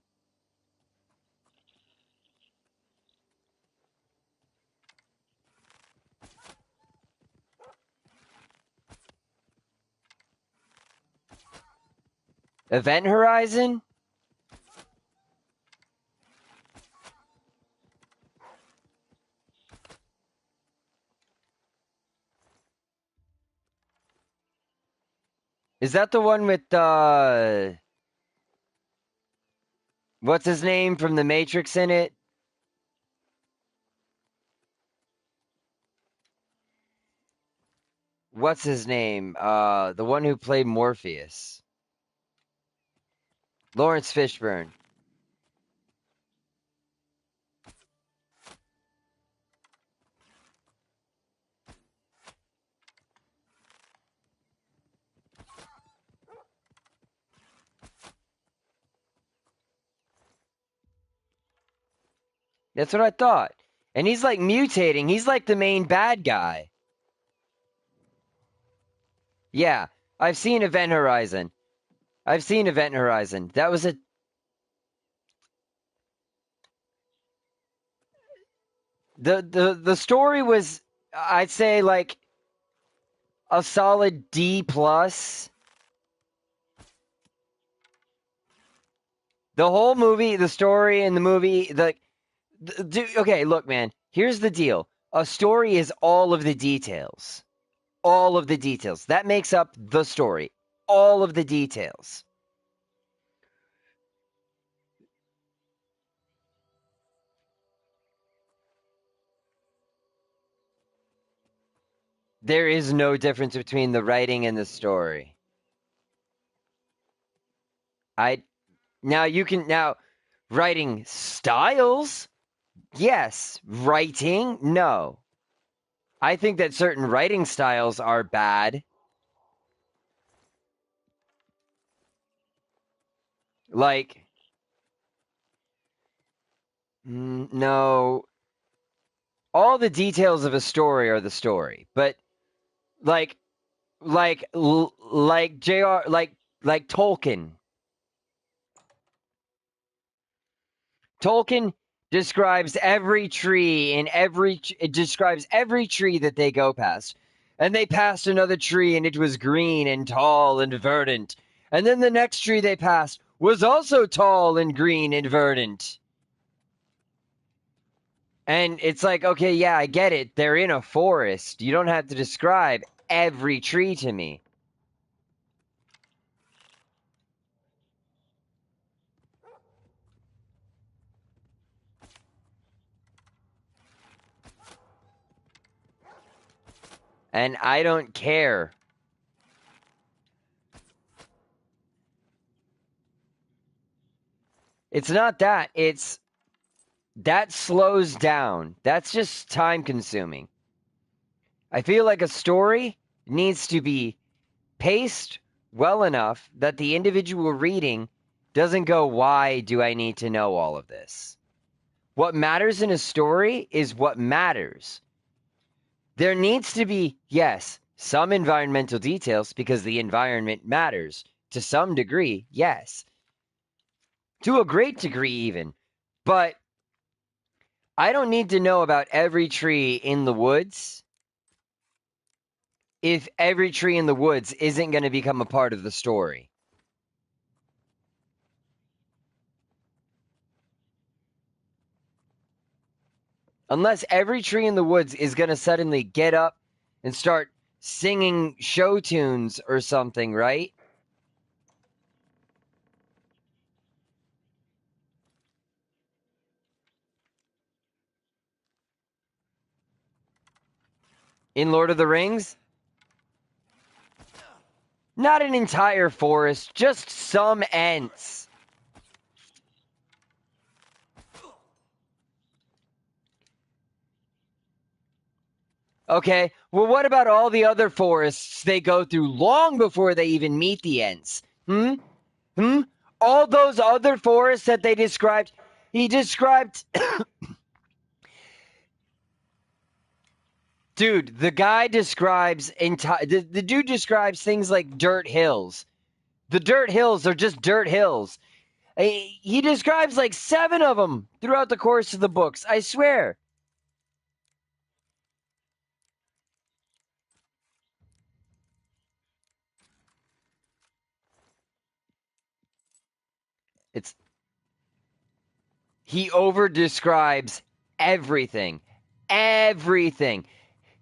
Event Horizon? Is that the one with what's his name from the Matrix in it? What's his name? The one who played Morpheus. Lawrence Fishburne. That's what I thought. And he's like mutating. He's like the main bad guy. Yeah, I've seen Event Horizon. I've seen Event Horizon. That was the story was, I'd say, like a solid D plus. The whole movie, the story in the movie, okay, look, man. Here's the deal. A story is all of the details. All of the details. That makes up the story. All of the details. There is no difference between the writing and the story. Now writing styles, yes. Writing, no. I think that certain writing styles are bad. Like, no, all the details of a story are the story, but like JR, like Tolkien. Tolkien describes every tree in it describes every tree that they go past. And they passed another tree and it was green and tall and verdant. And then the next tree they passed was also tall and green and verdant. And it's like, okay, yeah, I get it. They're in a forest. You don't have to describe every tree to me. And I don't care. It's not that. It's that slows down. That's just time consuming. I feel like a story needs to be paced well enough that the individual reading doesn't go, why do I need to know all of this? What matters in a story is what matters. There needs to be, yes, some environmental details because the environment matters. To some degree, yes. To a great degree, even. But I don't need to know about every tree in the woods if every tree in the woods isn't going to become a part of the story. Unless every tree in the woods is going to suddenly get up and start singing show tunes or something, right? In Lord of the Rings? Not an entire forest, just some Ents. Okay, well, what about all the other forests they go through long before they even meet the Ents? All those other forests that they described, he described. Dude, the guy describes the dude describes things like dirt hills. The dirt hills are just dirt hills. He describes like 7 of them throughout the course of the books. I swear. It's he over describes everything. Everything.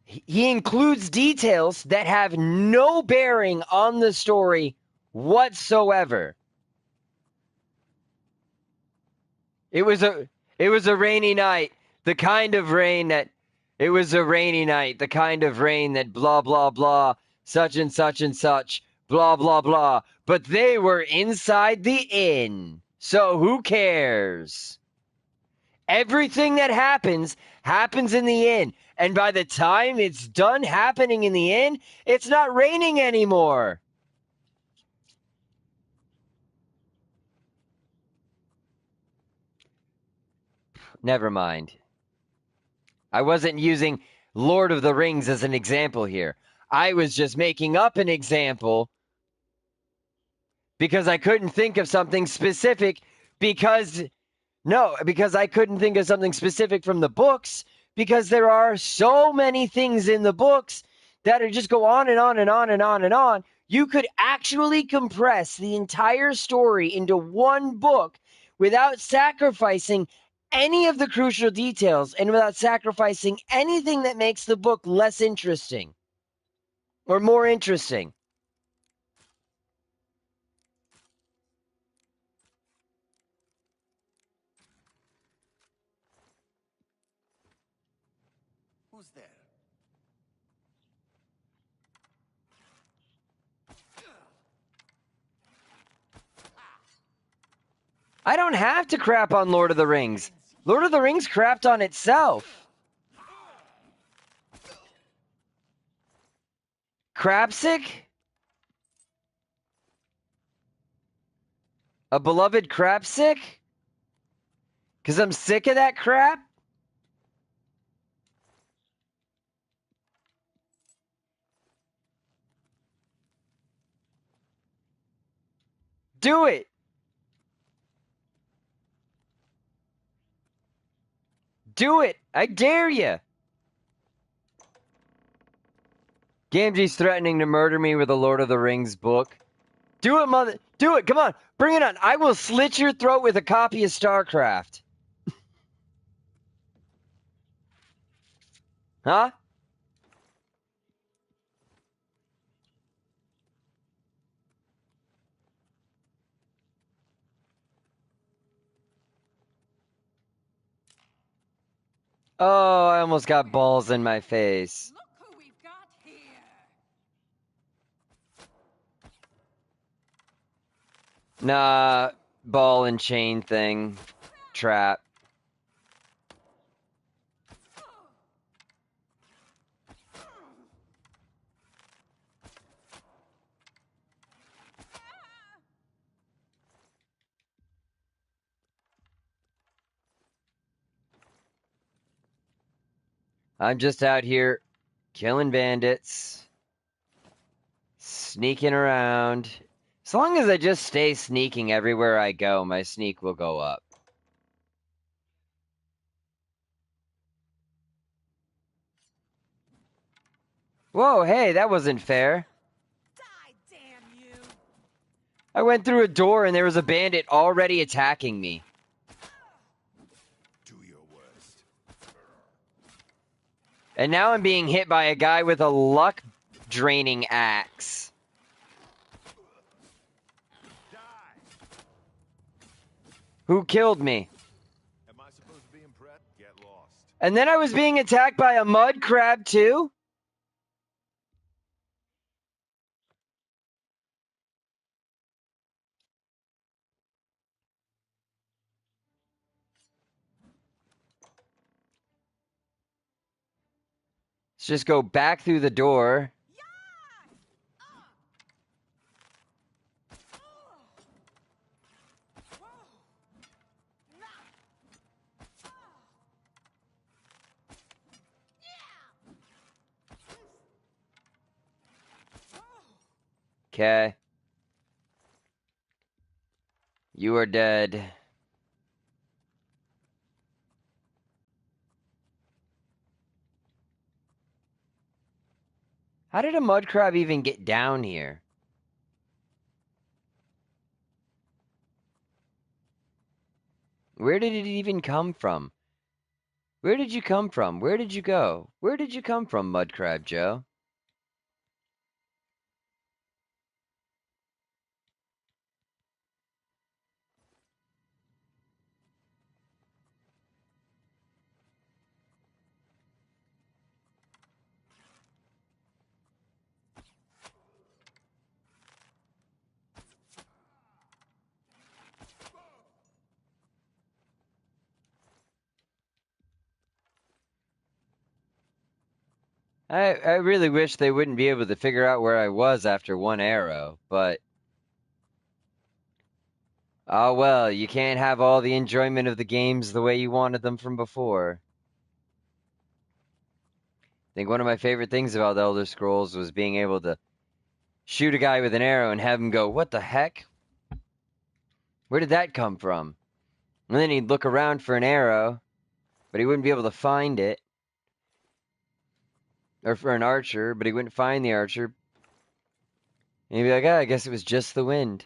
He includes details that have no bearing on the story whatsoever. It was a rainy night. The kind of rain that it was a rainy night. The kind of rain that blah blah blah, such and such and such, blah blah blah. But they were inside the inn. So who cares? Everything that happens happens in the inn. And by the time it's done happening in the inn, it's not raining anymore. Never mind. I wasn't using Lord of the Rings as an example here. I was just making up an example because I couldn't think of something specific because I couldn't think of something specific from the books because there are so many things in the books that are just go on and on and on and on and on. You could actually compress the entire story into one book without sacrificing any of the crucial details and without sacrificing anything that makes the book less interesting or more interesting. Who's there? I don't have to crap on Lord of the Rings. Lord of the Rings crapped on itself. Crapsick? A beloved crap sick? Because I'm sick of that crap? Do it! Do it! I dare you! Gamgee's threatening to murder me with a Lord of the Rings book. Do it, mother! Do it! Come on! Bring it on! I will slit your throat with a copy of StarCraft. Huh? Oh, I almost got balls in my face. Look who we've got here! Nah, ball and chain thing. Trap. I'm just out here killing bandits, sneaking around. As long as I just stay sneaking everywhere I go, my sneak will go up. Whoa, hey, that wasn't fair. Die, damn you! I went through a door and there was a bandit already attacking me. Do your worst. And now I'm being hit by a guy with a luck draining axe. Die! Who killed me? Am I supposed to be impressed? Get lost. And then I was being attacked by a mud crab too? Let's just go back through the door. Okay. You are dead. How did a mud crab even get down here? Where did it even come from? Where did you come from? Where did you go? Where did you come from, Mud Crab Joe? I really wish they wouldn't be able to figure out where I was after one arrow, but... Oh well, you can't have all the enjoyment of the games the way you wanted them from before. I think one of my favorite things about the Elder Scrolls was being able to shoot a guy with an arrow and have him go, "What the heck? Where did that come from?" And then he'd look around for an arrow, but he wouldn't be able to find it. Or for an archer, but he wouldn't find the archer. And he'd be like, "Ah, I guess it was just the wind."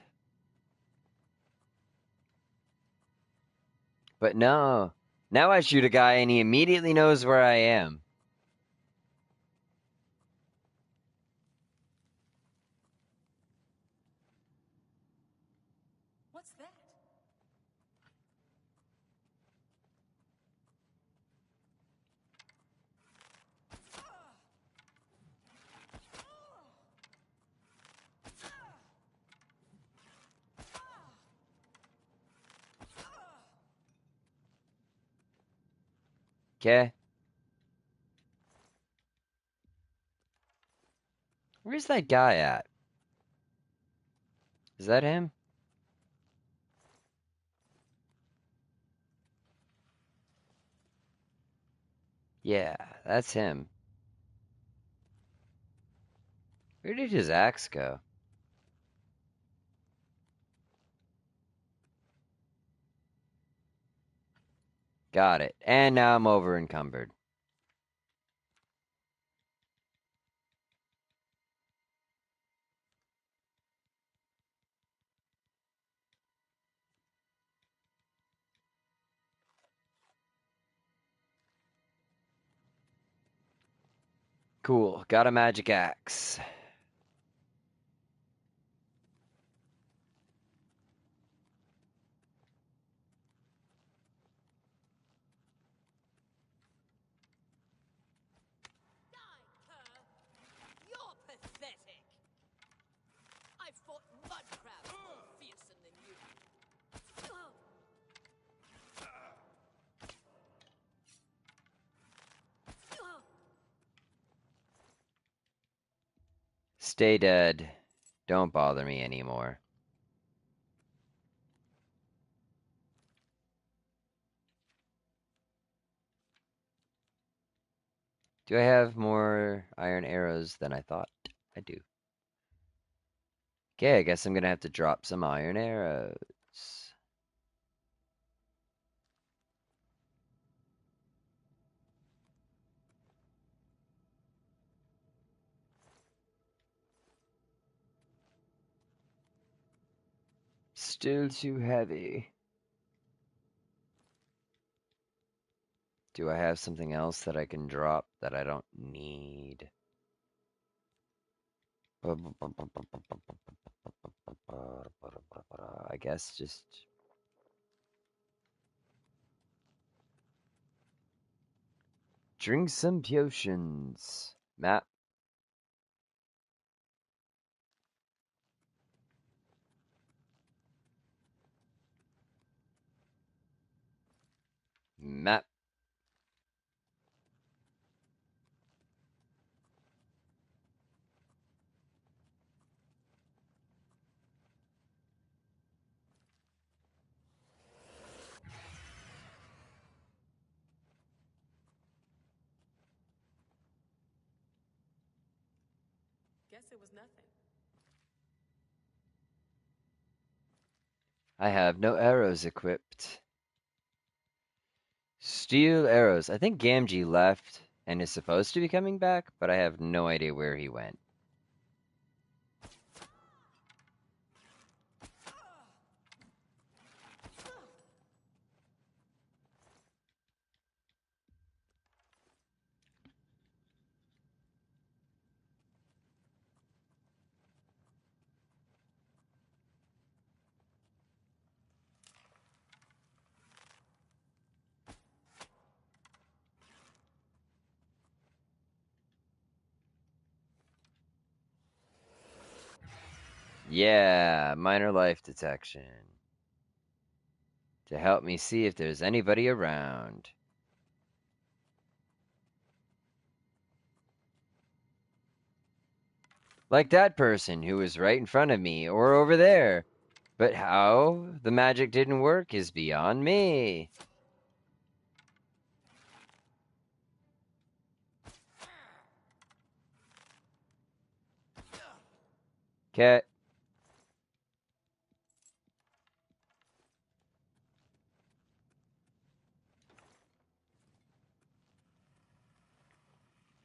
But no. Now I shoot a guy and he immediately knows where I am. What's that? Okay? Where's that guy at? Is that him? Yeah, that's him. Where did his axe go? Got it. And now I'm over encumbered. Cool. Got a magic axe. You're pathetic. I've fought mud crabs more fearsome than you. Stay dead. Don't bother me anymore. Do I have more iron arrows than I thought? I do. Okay, I guess I'm gonna have to drop some iron arrows. Still too heavy. Do I have something else that I can drop that I don't need? I guess just drink some potions. Map. Map. Guess it was nothing. I have no arrows equipped. Steel arrows. I think Gamgee left and is supposed to be coming back, but I have no idea where he went. Yeah, minor life detection. To help me see if there's anybody around. Like that person who was right in front of me or over there. But how the magic didn't work is beyond me. Okay.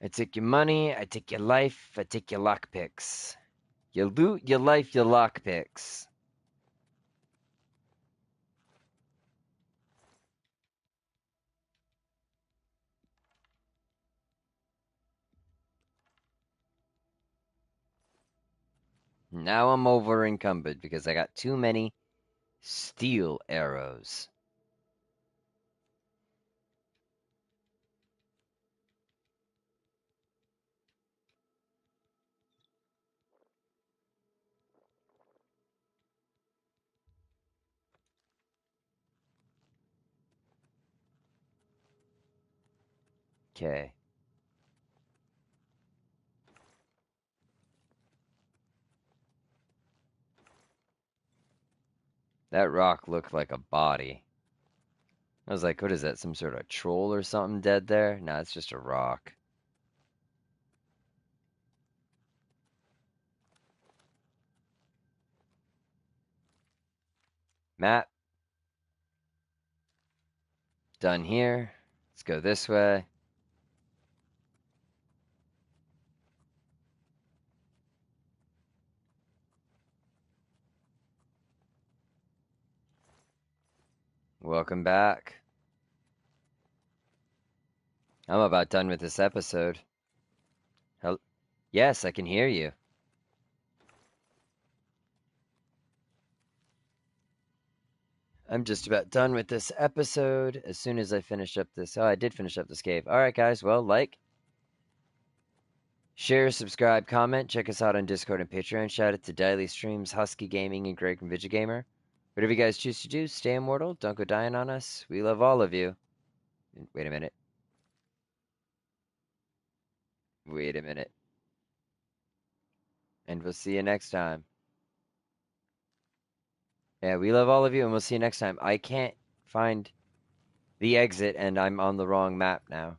I take your money, I take your life, I take your lockpicks. You loot, your life, your lockpicks. Now I'm over encumbered because I got too many steel arrows. Okay. That rock looked like a body. I was like, what is that? Some sort of troll or something dead there? Nah, it's just a rock. Map. Done here. Let's go this way. Welcome back. I'm about done with this episode. Yes, I can hear you. I'm just about done with this episode. As soon as I finish up this... Oh, I did finish up this cave. Alright, guys. Well, like, share, subscribe, comment. Check us out on Discord and Patreon. Shout out to Daily Streams, Husky Gaming, and Greg from Vigigamer. Whatever you guys choose to do, stay immortal. Don't go dying on us. We love all of you. Wait a minute. Wait a minute. And we'll see you next time. Yeah, we love all of you, and we'll see you next time. I can't find the exit, and I'm on the wrong map now.